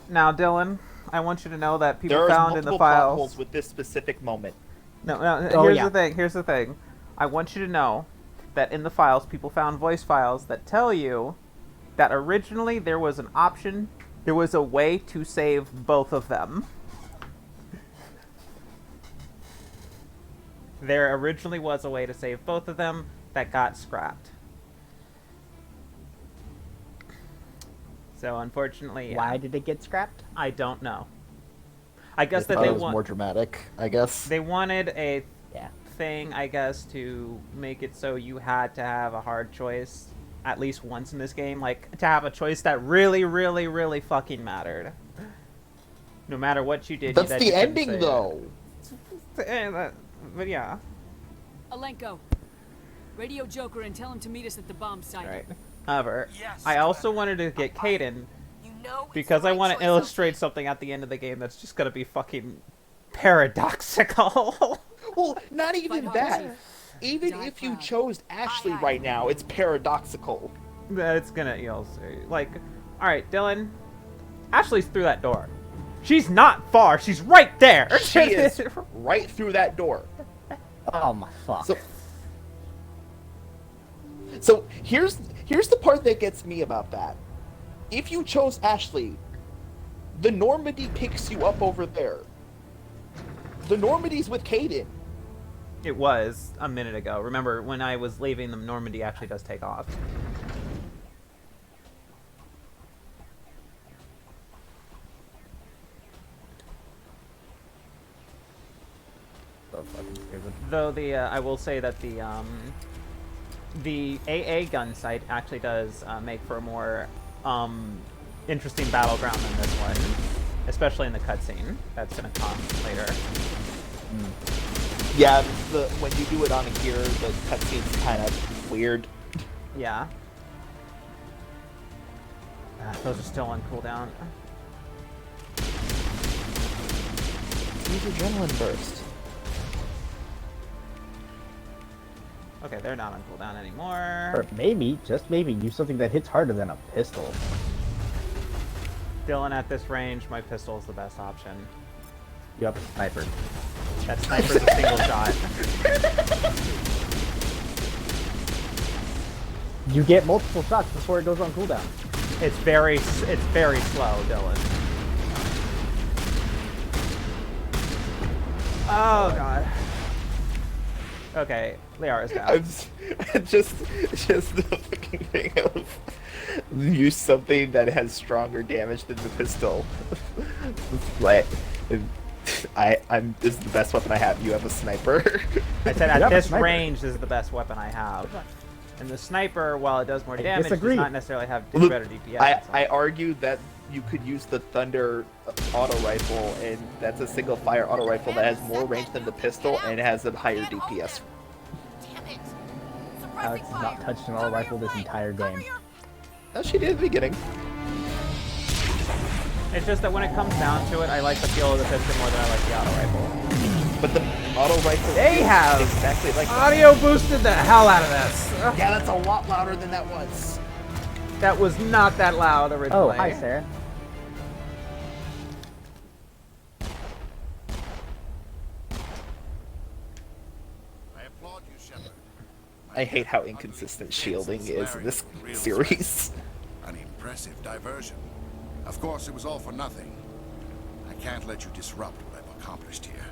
Now, Dylan, I want you to know that people There are found in the multiple plot files. holes with this specific moment. No, Oh, here's yeah. the thing. Here's the thing. I want you to know that in the files, people found voice files that tell you that originally there was an option, there was a way to save both of them. There originally was a way to save both of them that got scrapped. So unfortunately, Why did it get scrapped? I don't know. I guess that thought they it was more dramatic, I guess. They wanted a thing, I guess, to make it so you had to have a hard choice at least once in this game, like to have a choice that really, really, really fucking mattered. No matter what you did. That's that the you couldn't ending, say though. But yeah. Alenko, radio Joker and tell him to meet us at the bomb site. Right. However, I also wanted to get Caden know because I want to illustrate something at the end of the game that's just gonna be fucking paradoxical. Well, not even that. Even if you chose Ashley right now, it's paradoxical. It's gonna, you'll see. Like, alright, Dylan. Ashley's through that door. She's not far. She's right there. She is right through that door. Oh my fuck. So here's the part that gets me about that. If you chose Ashley, the Normandy picks you up over there. The Normandy's with Caden. It was a minute ago. Remember, when I was leaving, the Normandy actually does take off. So fucking stupid. Though I will say that the AA gun sight actually does make for a more interesting battleground than this one, especially in the cutscene that's gonna come later. Yeah, when you do it on here, the cutscene's kind of weird. Yeah. Those are still on cooldown. Use adrenaline burst. Okay, they're not on cooldown anymore. Or maybe, just maybe, use something that hits harder than a pistol. Dylan, at this range, my pistol is the best option. You have a sniper. That sniper's a single shot. You get multiple shots before it goes on cooldown. It's very slow, Dylan. Oh god. Okay, Liara's down. I'm just the fucking thing of use something that has stronger damage than the pistol. Like, this is the best weapon I have. You have a sniper. I said at this range, this is the best weapon I have. And the sniper, while it does more damage, does not necessarily have better DPS. I argued that you could use the Thunder auto rifle, and that's a single fire auto rifle that has more range than the pistol and it has a higher DPS. Alex has not touched an auto rifle this entire game. No, she did at the beginning. It's just that when it comes down to it, I like the feel of the pistol more than I like the auto rifle. But the auto rifle they have exactly like audio boosted the hell out of this. Yeah, that's a lot louder than that was. That was not that loud originally. Oh, hi, Saren. I hate how inconsistent shielding is in this series. An impressive diversion. Of course, it was all for nothing. I can't let you disrupt what I've accomplished here.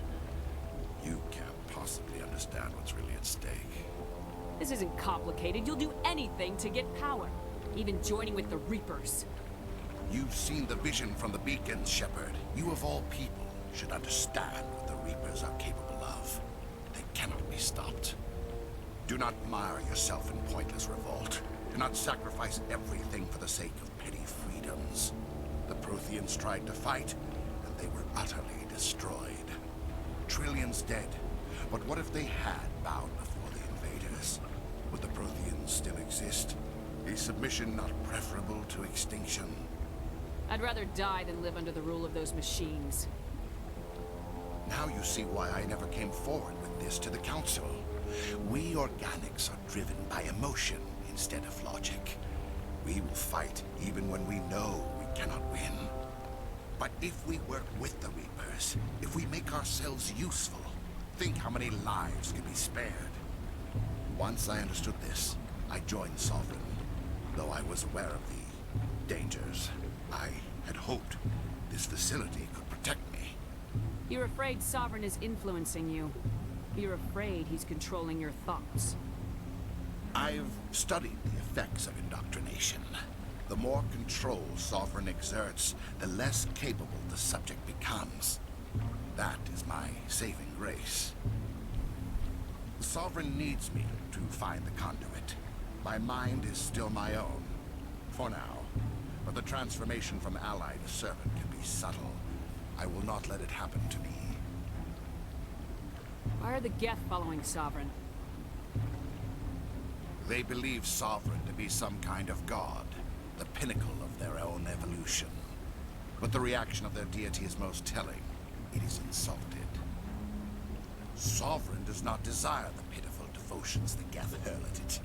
You can't possibly understand what's really at stake. This isn't complicated. You'll do anything to get power. Even joining with the Reapers. You've seen the vision from the beacons, Shepard. You of all people should understand what the Reapers are capable of. They cannot be stopped. Do not mire yourself in pointless revolt. Do not sacrifice everything for the sake of petty freedoms. The Protheans tried to fight, and they were utterly destroyed. Trillions dead, But what if they had bowed before the invaders? Would the Protheans still exist? Is submission not preferable to extinction? I'd rather die than live under the rule of those machines. Now you see why I never came forward with this to the Council. We organics are driven by emotion instead of logic. We will fight even when we know we cannot win. But if we work with the Reapers, if we make ourselves useful, think how many lives can be spared. Once I understood this, I joined Sovereign, though I was aware of the dangers. I had hoped this facility could protect me. You're afraid Sovereign is influencing you. You're afraid he's controlling your thoughts. I've studied the effects of indoctrination. The more control Sovereign exerts, the less capable the subject becomes. That is my saving grace. The Sovereign needs me to find the conduit. My mind is still my own, for now. But the transformation from ally to servant can be subtle. I will not let it happen to me. Why are the Geth following Sovereign? They believe Sovereign to be some kind of god, the pinnacle of their own evolution. But the reaction of their deity is most telling. It is insulted. Sovereign does not desire the pitiful devotions the Geth hurl at it.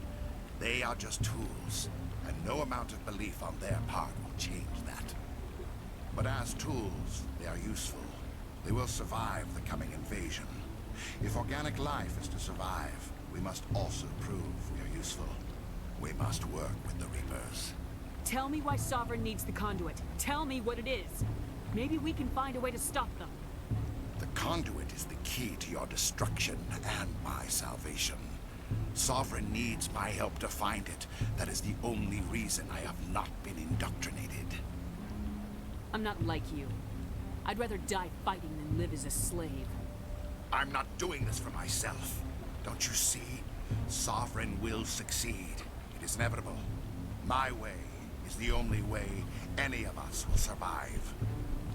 They are just tools, and no amount of belief on their part will change that. But as tools, they are useful. They will survive the coming invasion. If organic life is to survive, we must also prove we are useful. We must work with the Reapers. Tell me why Sovereign needs the conduit. Tell me what it is. Maybe we can find a way to stop them. The conduit is the key to your destruction and my salvation. Sovereign needs my help to find it. That is the only reason I have not been indoctrinated. I'm not like you. I'd rather die fighting than live as a slave. I'm not doing this for myself. Don't you see? Sovereign will succeed. It is inevitable. My way is the only way any of us will survive.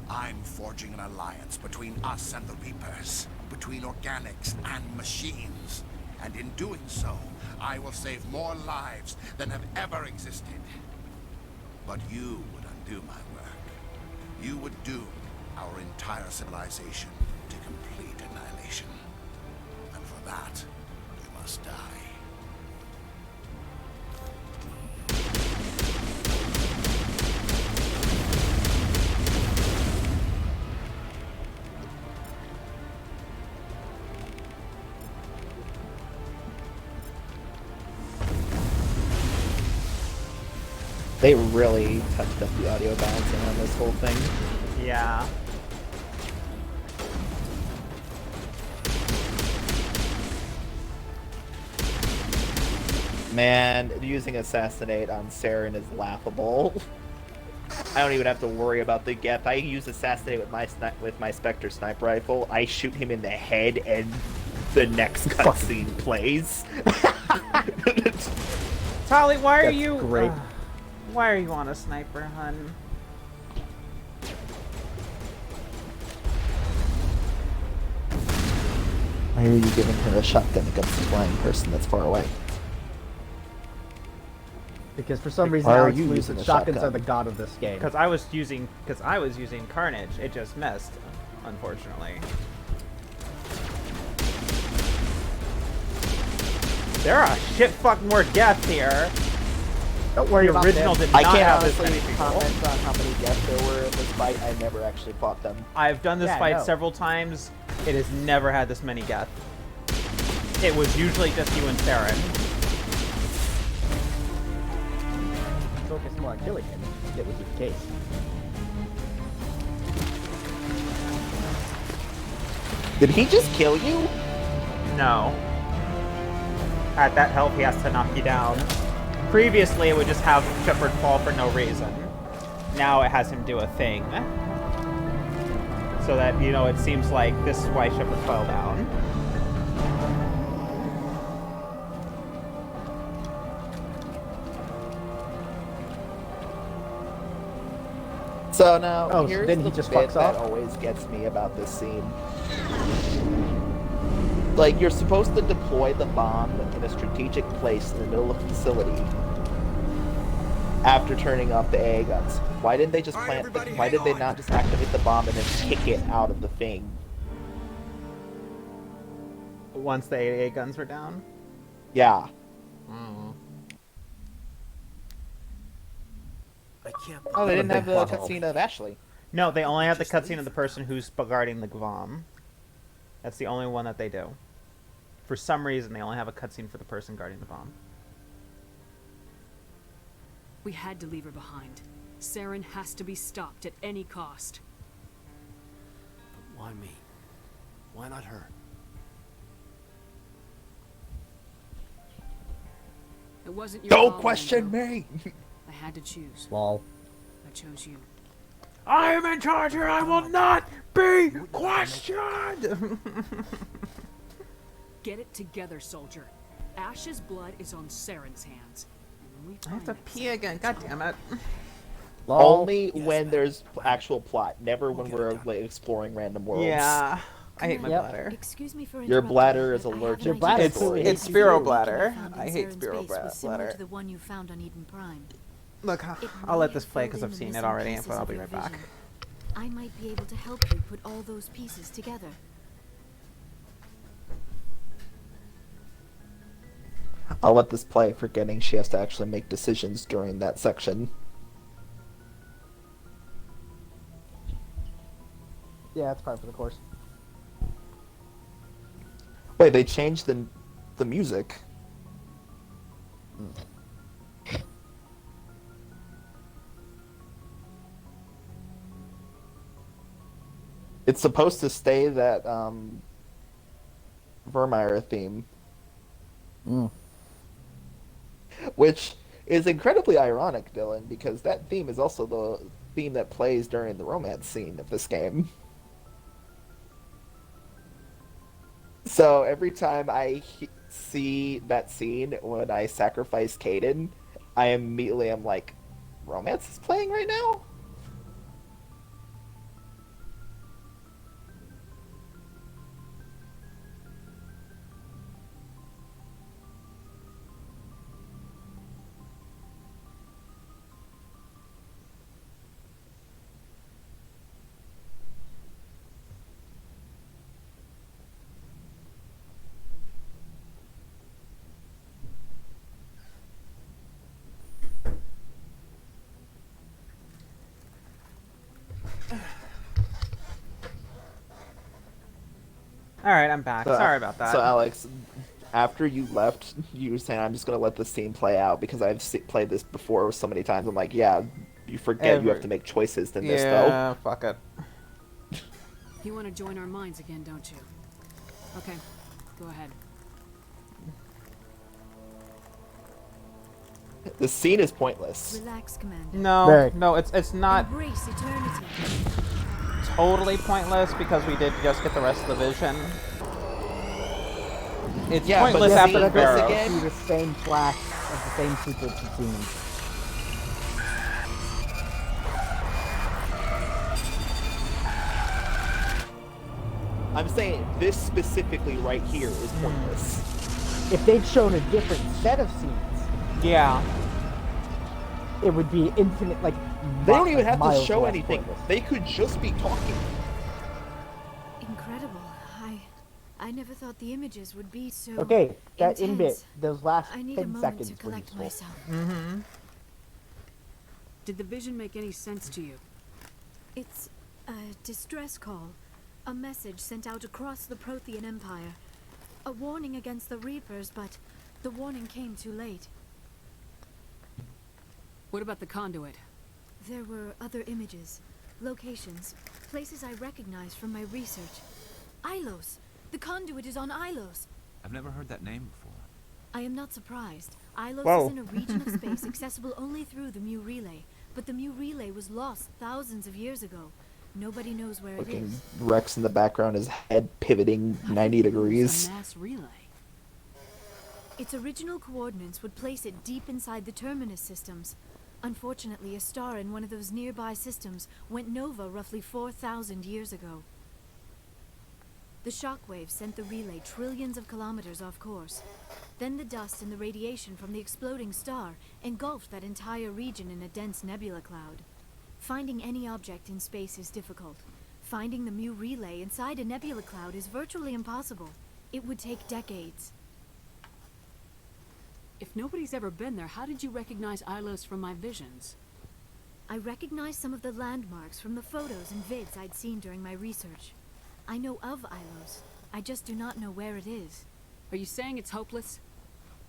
I'm forging an alliance between us and the Reapers, between organics and machines. And in doing so, I will save more lives than have ever existed. But you would undo my work. You would doom our entire civilization to complete annihilation. And for that, you must die. They really touched up the audio balancing on this whole thing. Yeah. Man, using Assassinate on Saren is laughable. I don't even have to worry about the Geth. I use Assassinate with my Spectre sniper rifle. I shoot him in the head and the next cutscene plays. Tali, why are That's you... great. Why are you on a sniper, hun? Why are you giving her a shotgun against a flying person that's far away? Because for some reason, Why are Alex you believes using that a shotguns shotgun? are the god of this game. Because I was using Carnage. It just missed, unfortunately. There are a shit fuck more Geth here. Don't worry the about original them. did I not can't have this honestly many people. comment on how many Geth there were in this fight. I never actually fought them. I've done this Yeah, I fight know. several times. It has never had this many Geth. It was usually just you and Saren. Focus more on killing him. That would be the case. Did he just kill you? No. At that health, he has to knock you down. Previously, it would just have Shepard fall for no reason. Now it has him do a thing. So that, you know, it seems like this is why Shepard fell down. So now, Oh, so here's then the he just bit fucks that off? always gets me about this scene. Like, you're supposed to deploy the bomb in a strategic place in the middle of the facility after turning off the AA guns. Why didn't they just plant? Why did they not just activate the bomb and then kick it out of the thing? Once the AA guns were down? Yeah. I can't. Oh, they didn't have the plot hole. cutscene of Ashley. No, they only have the cutscene of the person who's guarding the Gvom. That's the only one that they do. For some reason, they only have a cutscene for the person guarding the bomb. We had to leave her behind. Saren has to be stopped at any cost. But why me? Why not her? It wasn't your Don't call, question Lando. me! I had to choose. Lol. I chose you. I am in charge here. I will not be questioned. Get it together, soldier. Ash's blood is on Saren's hands. And when we I have find to it, pee again. God damn it. Only when there's actual plot, never when we're like, exploring random worlds. Yeah. I hate my Yep. bladder. Excuse me for Your interrupting, bladder is but I have allergic an to idea. It's- story. It's The Spiro beacon bladder. you found in I hate Saren's Spiro base was similar bladder. to the one you found on Eden Prime. Look, It I'll may let this have play filled because in I've the seen it missing already, pieces but I'll of be your right back. vision. I might be able to help you put all those pieces together. I'll let this play, forgetting she has to actually make decisions during that section. Yeah, that's part for the course. Wait, they changed the music. It's supposed to stay that Virmire theme. Which is incredibly ironic, Dylan, because that theme is also the theme that plays during the romance scene of this game. So every time I see that scene when I sacrifice Caden, I immediately am like, romance is playing right now? Alright, I'm back. Sorry about that. So, Alex, after you left, you were saying, I'm just going to let this scene play out because I've played this before so many times. I'm like, yeah, you forget you have to make choices in this, though. Yeah, fuck it. You want to join our minds again, don't you? Okay, go ahead. The scene is pointless. Relax, Commander. No, it's not Embrace eternity. totally pointless because we did just get the rest of the vision. It's pointless after the Barrow. See the same flash of the same sequence of scenes. I'm saying this specifically right here is pointless. If they'd shown a different set of scenes, yeah, it would be infinite. Like they don't even have to miles show less anything. pointless. They could just be talking. Incredible. I never thought the images would be so Okay, that in bit, intense. those last I need 10 a moment seconds to were collect useful. myself. Mm-hmm. Did the vision make any sense to you? It's a distress call. A message sent out across the Prothean Empire. A warning against the Reapers, but the warning came too late. What about the conduit? There were other images, locations, places I recognized from my research. Ilos! The conduit is on Ilos! I've never heard that name before. I am not surprised. Ilos Whoa. is in a region of space accessible only through the Mu Relay, but the Mu Relay was lost thousands of years ago. Nobody knows where it Looking is. Rex in the background, his head pivoting 90 degrees. A mass relay. Its original coordinates would place it deep inside the Terminus systems. Unfortunately, a star in one of those nearby systems went nova roughly 4,000 years ago. The The shockwave sent the relay trillions of kilometers off course. Then the dust and the radiation from the exploding star engulfed that entire region in a dense nebula cloud. Finding any object in space is difficult. Finding the Mu relay inside a nebula cloud is virtually impossible. It would take decades. If nobody's ever been there, how did you recognize Ilos from my visions? I recognized some of the landmarks from the photos and vids I'd seen during my research. I know of Ilos. I just do not know where it is. Are you saying it's hopeless?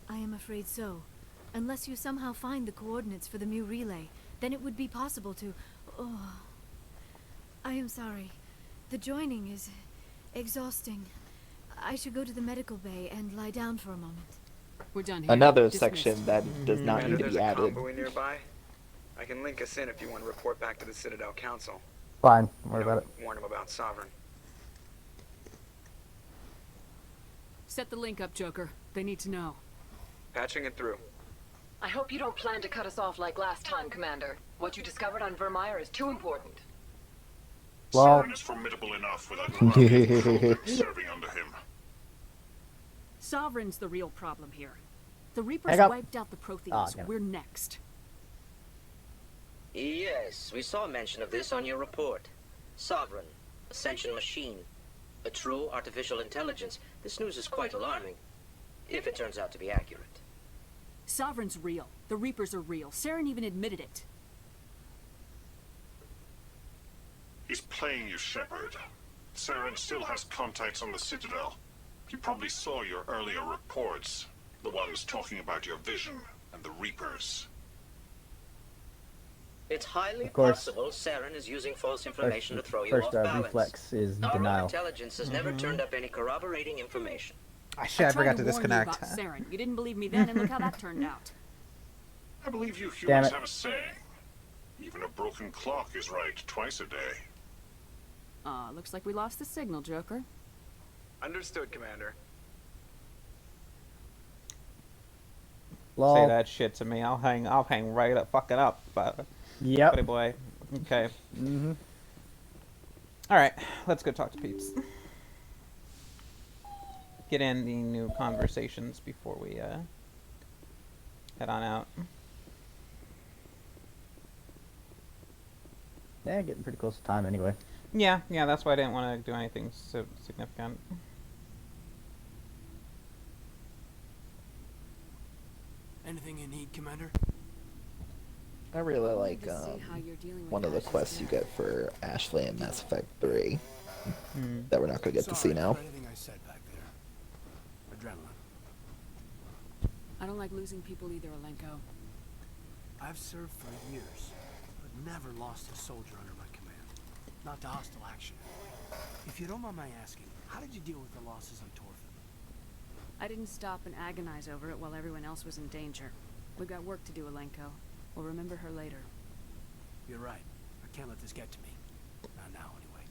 I am afraid so. Unless you somehow find the coordinates for the Mu relay, then it would be possible to... Oh... I am sorry. The joining is... exhausting. I should go to the medical bay and lie down for a moment. We're done here. Another Dismissed. section that does not need to There's be a added. convoy nearby. I can link us in if you want to report back to the Citadel Council. Fine, don't worry about it. Warn them about Sovereign. Set the link up, Joker. They need to know. Patching it through. I hope you don't plan to cut us off like last time, Commander. What you discovered on Virmire is too important. Well... Saren is formidable enough without serving under him. Sovereign's the real problem here. The Reapers Hang up. wiped out the Protheans. Oh, We're next. Yes, we saw mention of this on your report. Sovereign, Ascension machine, a true artificial intelligence. This news is quite alarming, if it turns out to be accurate. Sovereign's real. The Reapers are real. Saren even admitted it. He's playing you, Shepard. Saren still has contacts on the Citadel. You probably saw your earlier reports. The ones talking about your vision and the Reapers. It's highly Of course. possible Saren is using false information to throw you First off balance. reflex is Our denial. intelligence has never turned up any corroborating information. I forgot to warn you disconnect. about Saren. You didn't believe me then, and look how that turned out. I believe you Damn humans it. have a saying. Even a broken clock is right twice a day. Looks like we lost the signal, Joker. Understood, Commander. Lol. Say that shit to me. I'll hang right up, fucking up. Yep. Buddy boy. Okay. Mm-hmm. All right, let's go talk to peeps. Get in the new conversations before we head on out. Yeah, getting pretty close to time anyway. Yeah, that's why I didn't want to do anything so significant. Anything you need, Commander? I really like to see how you're dealing with one of the Ash's quests you death. get for Ashley in Mass Effect 3 that we're not going to get to see now. For anything I said back there. Adrenaline. I don't like losing people either, Alenko. I've served for years, but never lost a soldier under my command. Not to hostile action. If you don't mind my asking, how did you deal with the losses on Torfin? I didn't stop and agonize over it while everyone else was in danger. We've got work to do, Alenko. We'll remember her later. You're right. I can't let this get to me. Not now, anyway.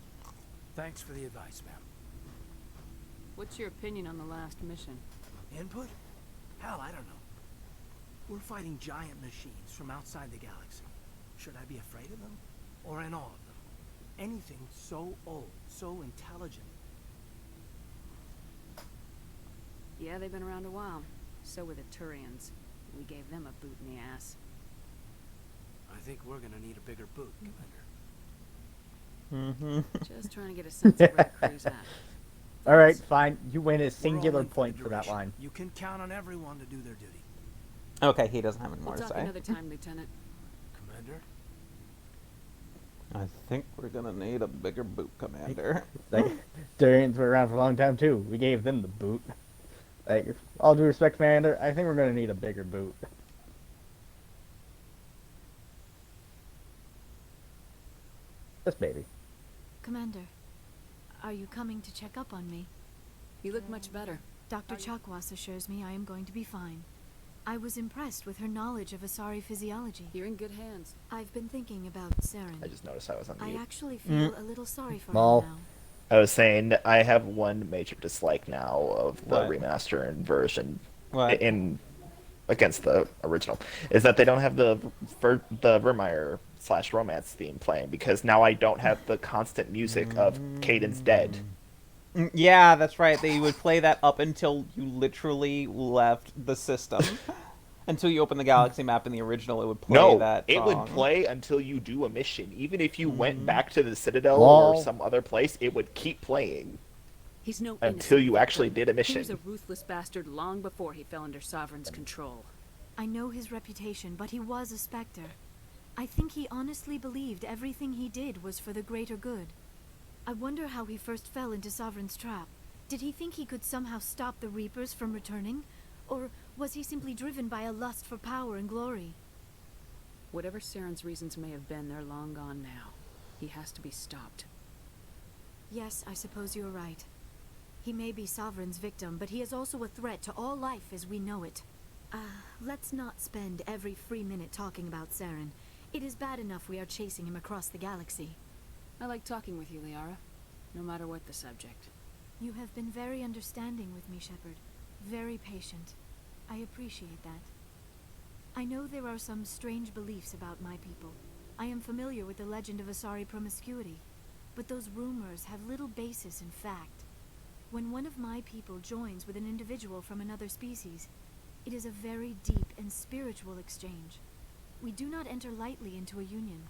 Thanks for the advice, ma'am. What's your opinion on the last mission? Input? Hell, I don't know. We're fighting giant machines from outside the galaxy. Should I be afraid of them? Or in awe of them? Anything so old, so intelligent. Yeah, they've been around a while. So were the Turians. We gave them a boot in the ass. I think we're gonna need a bigger boot, Commander. Just trying to get a sense of where the crew's at. Alright, fine. You win a We're all singular in for the point for that duration. line. You can count on everyone to do their duty. Okay, he doesn't have any more We'll to talk say. another time, Lieutenant. Commander? I think we're gonna need a bigger boot, Commander. Like, Durians were around for a long time too. We gave them the boot. Like, all due respect, Commander, I think we're gonna need a bigger boot. Just maybe. Commander, are you coming to check up on me? You look much better. Dr. Chakwas assures me I am going to be fine. I was impressed with her knowledge of Asari physiology. You're in good hands. I've been thinking about Saren. I just noticed I was on I mute. actually feel a little sorry for Lol. her now. I was saying I have one major dislike now of the What? remaster and version What? in against the original is that they don't have the Virmire /romance theme playing because now I don't have the constant music of Caden's dead. Yeah, that's right. They would play that up until you literally left the system. Until you open the galaxy map in the original, it would play that it would song. play until you do a mission. Even if you went back to the Citadel Lol. or some other place, it would keep playing He's no until innocent you victim. actually did a He mission. was a ruthless bastard long before he fell under Sovereign's control. I know his reputation, but he was a Spectre. I think he honestly believed everything he did was for the greater good. I wonder how he first fell into Sovereign's trap. Did he think he could somehow stop the Reapers from returning? Or was he simply driven by a lust for power and glory? Whatever Saren's reasons may have been, they're long gone now. He has to be stopped. Yes, I suppose you're right. He may be Sovereign's victim, but he is also a threat to all life as we know it. Let's not spend every free minute talking about Saren. It is bad enough we are chasing him across the galaxy. I like talking with you, Liara. No matter what the subject. You have been very understanding with me, Shepard. Very patient. I appreciate that. I know there are some strange beliefs about my people. I am familiar with the legend of Asari promiscuity, but those rumors have little basis in fact. When one of my people joins with an individual from another species, it is a very deep and spiritual exchange. We do not enter lightly into a union.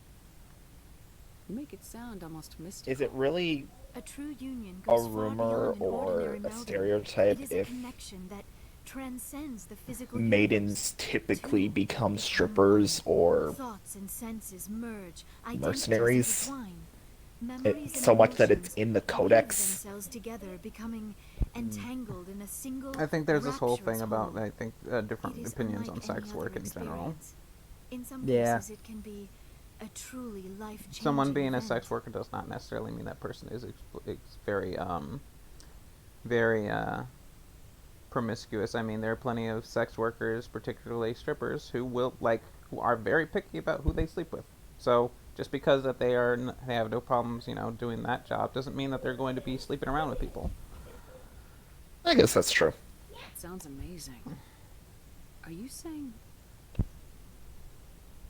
You make it sound almost mystical. Is it really A true union a goes far rumor beyond an or ordinary a melding. stereotype It is a if connection that transcends the physical maidens typically become strippers or thoughts and senses merge, mercenaries? intertwine. It's so much that it's in the codex. Themselves together, becoming entangled in a single I think there's this whole thing rapturous about, whole. I think, different It is opinions on unlike sex any work other in general. experience. In some Yeah. cases, it can be a truly life-changing Someone being a event. sex worker does not necessarily mean that person is very, very promiscuous. I mean, there are plenty of sex workers, particularly strippers, who are very picky about who they sleep with. So just because that they have no problems, doing that job, doesn't mean that they're going to be sleeping around with people. I guess that's true. That sounds amazing. Are you saying...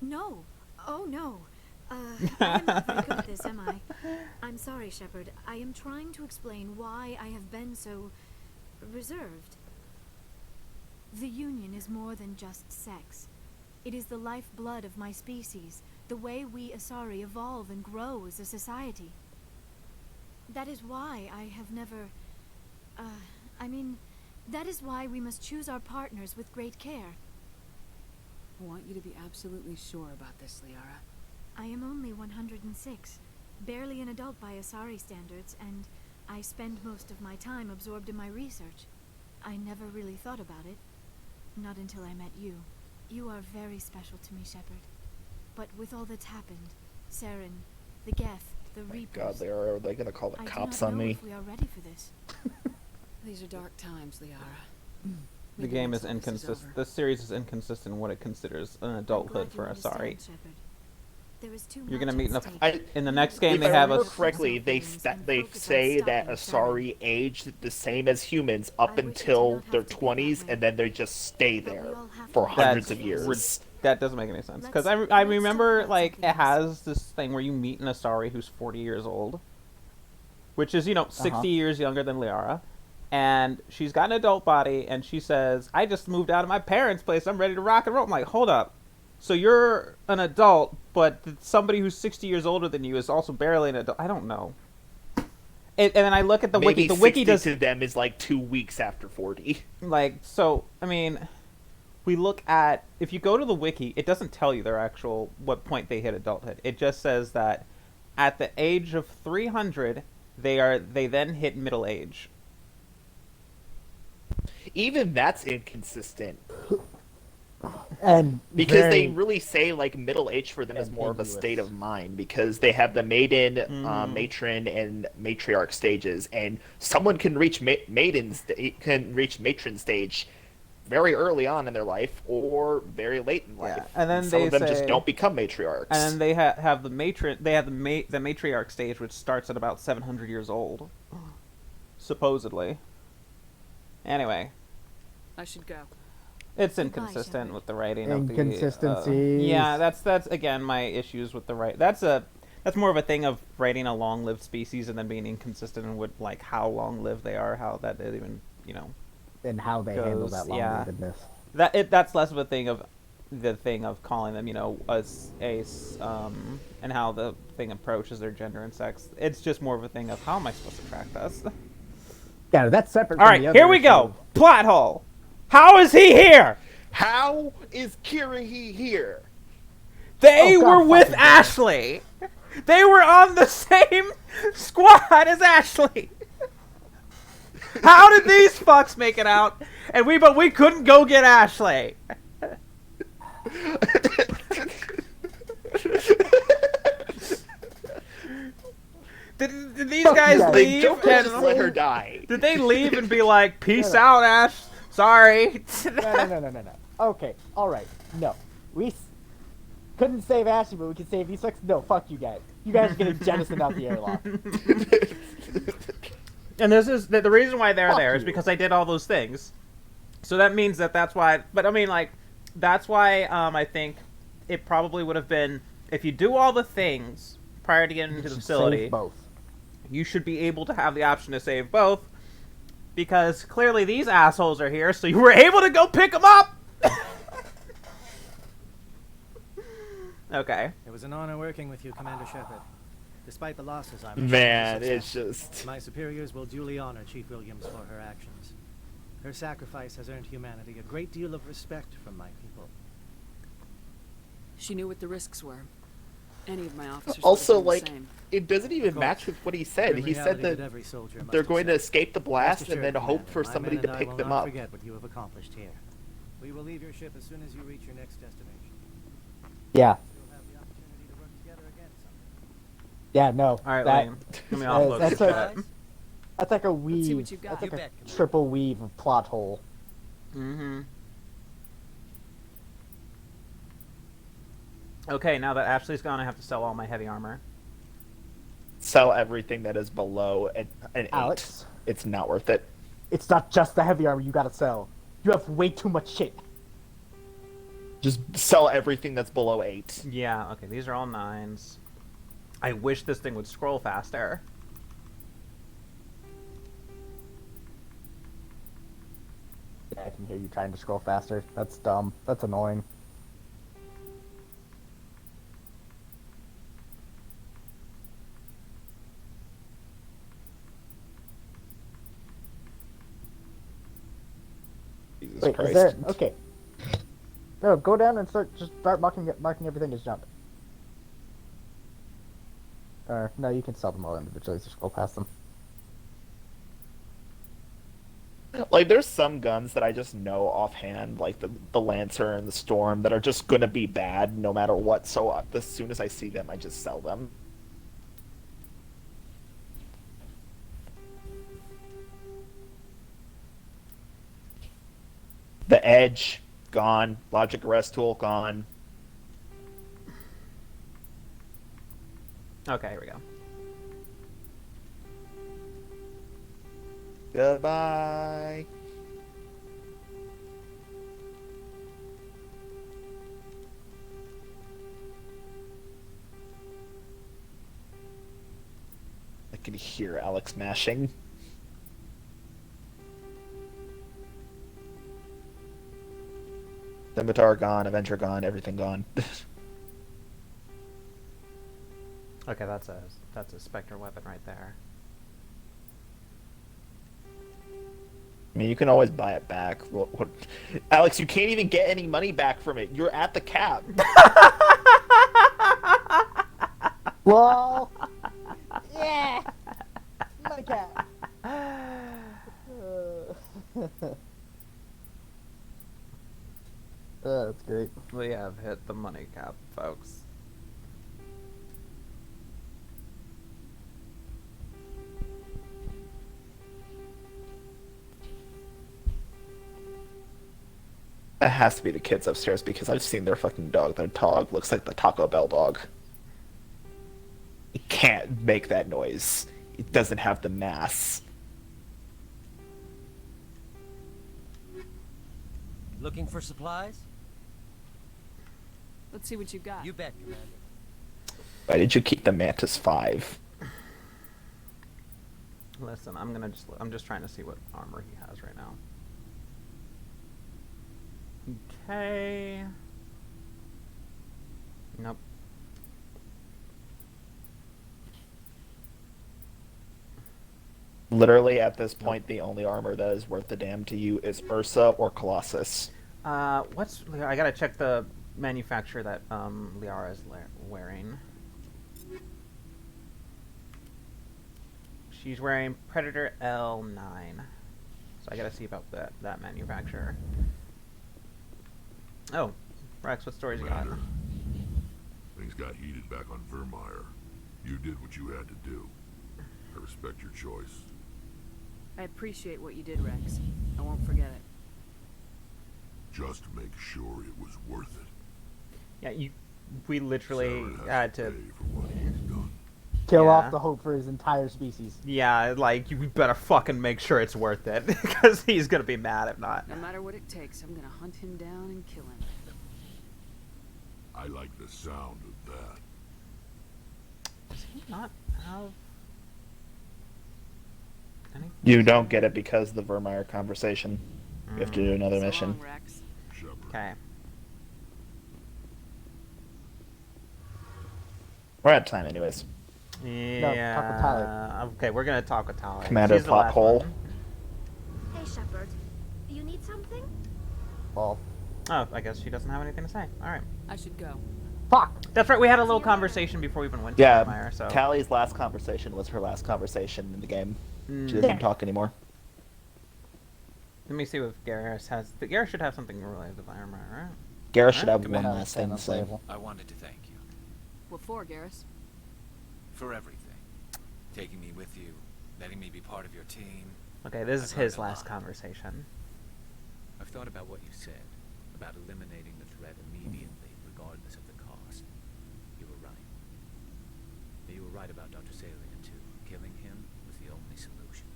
No. Oh, no. I am not very good at this, am I? I'm sorry, Shepard. I am trying to explain why I have been so reserved. The Union is more than just sex. It is the lifeblood of my species, the way we Asari evolve and grow as a society. That is why I have never... that is why we must choose our partners with great care. I want you to be absolutely sure about this, Liara. I am only 106, barely an adult by Asari standards, and I spend most of my time absorbed in my research. I never really thought about it. Not until I met you. You are very special to me, Shepard. But with all that's happened, Saren, the Geth, the Reapers... God, are they gonna call the cops on me? If we are ready for this. These are dark times, Liara. The game is inconsistent. The series is inconsistent in what it considers an adulthood for Asari. There is too You're gonna much meet at stake. in the next game. If They I have remember us. correctly, they say that Asari aged the same as humans up until their 20s, and then they just stay there for hundreds of years. That doesn't make any sense because I remember it has this thing where you meet an Asari who's 40 years old, which is 60 years younger than Liara, and she's got an adult body, and she says, "I just moved out of my parents' place. I'm ready to rock and roll." I'm like, hold up. So you're an adult, but somebody who's 60 years older than you is also barely an adult. I don't know. And then I look at the wiki. The wiki does to them is like 2 weeks after 40. We look at, if you go to the wiki, it doesn't tell you their actual what point they hit adulthood. It just says that at the age of 300, they then hit middle age. Even that's inconsistent. And because they really say middle age for them is more of a state of mind, because they have the maiden, matron, and matriarch stages, and someone can reach matron stage very early on in their life or very late in life. And then some of them just don't become matriarchs. And then they have the matron. They have the matriarch stage, which starts at about 700 years old, supposedly. Anyway, I should go. It's inconsistent with the writing. Inconsistency. Yeah, that's again my issues with the write. That's That's more of a thing of writing a long-lived species and then being inconsistent in what, like, how long-lived they are, how that even, you know, And how they handle that long-livedness. That's less of a thing of the thing of calling them, you know, and how the thing approaches their gender and sex. It's just more of a thing of how am I supposed to track this? Yeah, that's separate. All from right, the other here we go. issue. Plot hole. How is he here? How is Kirahi here? They were with Ashley. They were on the same squad as Ashley. How did these fucks make it out? And we couldn't go get Ashley. Did these guys leave? Just let her die. Did they leave and be like, "Peace out, Ash. Sorry." No. Okay, all right. No, we couldn't save Ashley, but we can save these fucks. No, fuck you guys. You guys are getting jettisoned out the airlock. And this is the reason why they're there is because I did all those things. So that means that's why. But I mean, like, that's why I think it probably would have been if you do all the things prior to getting into the facility. Save both. You should be able to have the option to save both, because clearly these assholes are here, so you were able to go pick them up. Okay. It was an honor working with you, Commander Shepard. Despite the losses, I'm Man, it's just... My superiors will duly honor Chief Williams for her actions. Her sacrifice has earned humanity a great deal of respect from my people. She knew what the risks were. Any of my officers Also, would have like, done the same. it doesn't even match with what he said. He said that they're going to escape the blast and then hope for somebody to pick them up. Forget what you have accomplished here. We will leave your ship as soon as you reach your next destination. Yeah. Yeah, no. All right, that, let me offload that's your like, chat. that's like a weave. see what you got. That's like You a bet. triple weave of plot hole. Mm-hmm. Okay, now that Ashley's gone, I have to sell all my heavy armor. Sell everything that is below an 8. Alex? It's not worth it. It's not just the heavy armor you gotta sell. You have way too much shit. Just sell everything that's below 8. Yeah, okay, these are all 9s. I wish this thing would scroll faster. Yeah, I can hear you trying to scroll faster. That's dumb. That's annoying. Jesus Wait, Christ. is there... Okay. No, go down and start marking everything as junk. No, you can sell them all individually, just scroll past them. Like, there's some guns that I just know offhand, like the Lancer and the Storm, that are just gonna be bad no matter what, so as soon as I see them, I just sell them. The Edge, gone. Logic Arrest Tool, gone. Okay, here we go. Goodbye. I can hear Alex mashing. Scimitar gone, Avenger gone, everything gone. Okay, that's a Spectre weapon right there. I mean, you can always buy it back. What? Alex, you can't even get any money back from it. You're at the cap. Well, yeah, money cap. That's great. We have hit the money cap, folks. It has to be the kids upstairs because I've seen their fucking dog. Their dog looks like the Taco Bell dog. It can't make that noise. It doesn't have the mass. Looking for supplies? Let's see what you got. You bet, Commander. Why did you keep the Mantis 5? Listen, I'm just trying to see what armor he has right now. Okay. Nope. Literally, at this point, the only armor that is worth the damn to you is Ursa or Colossus. I gotta check the manufacturer that Liara is wearing. She's wearing Predator L9. So I gotta see about that manufacturer. Oh, Rex, what stories you got? Things got heated back on Virmire. You did what you had to do. I respect your choice. I appreciate what you did, Rex. I won't forget it. Just make sure it was worth it. Yeah, we literally had to kill off the hope for his entire species. Yeah, like, we better fucking make sure it's worth it, because he's gonna be mad if not. No matter what it takes, I'm gonna hunt him down and kill him. I like the sound of that. Does he not have anything? You don't get it because of the Virmire conversation. You have to do another mission. Long, Rex. Okay. We're out of time anyways. Yeah. talk with Tyler. Okay, we're gonna talk with Tyler. Commander She's the last Pothole. one. Hey, Shepard. You need something? Well, Oh, I guess she doesn't have anything to say. Alright. I should go. fuck! That's right, we had a little conversation before we even went to Yeah, Virmire, so... Tally's last conversation was her last conversation in the game. She doesn't Yeah. talk anymore. Let me see if Garrus has... But Garrus should have something related to Virmire, right? Garrus should Right? have one last thing to say. I wanted to thank you What for, Garrus? for everything. Taking me with you, letting me be part of your team. Okay, this is I've learned his a last lot. conversation. I've thought about what you said, about eliminating the threat immediately, regardless of the cost. You were right. You were right about Dr. Salarian, too. Killing him was the only solution.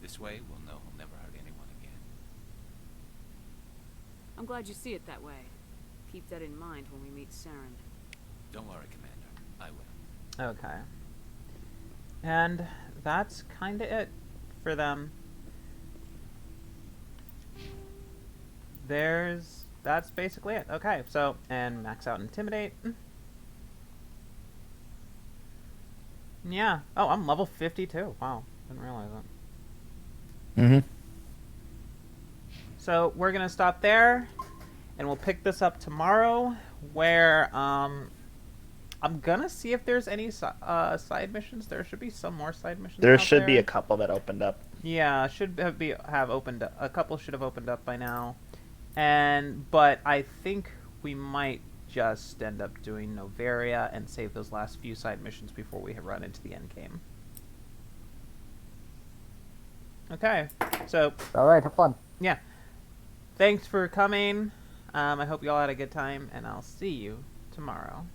This way, we'll know he'll never hurt anyone again. I'm glad you see it that way. Keep that in mind when we meet Saren. Don't worry, Commander. I will. Okay. And that's kinda it for them. That's basically it. Okay, so, and max out Intimidate. Yeah. Oh, I'm level 52. Wow, didn't realize that. Mm-hmm. So, we're gonna stop there, and we'll pick this up tomorrow, where, I'm gonna see if there's any side missions. There should be some more side missions. There out should be there. a couple that opened up. Yeah, should have opened up. A couple should have opened up by now, but I think we might just end up doing Novaria and save those last few side missions before we run into the end game. Okay, so. All right, have fun. Yeah. Thanks for coming. I hope you all had a good time, and I'll see you tomorrow.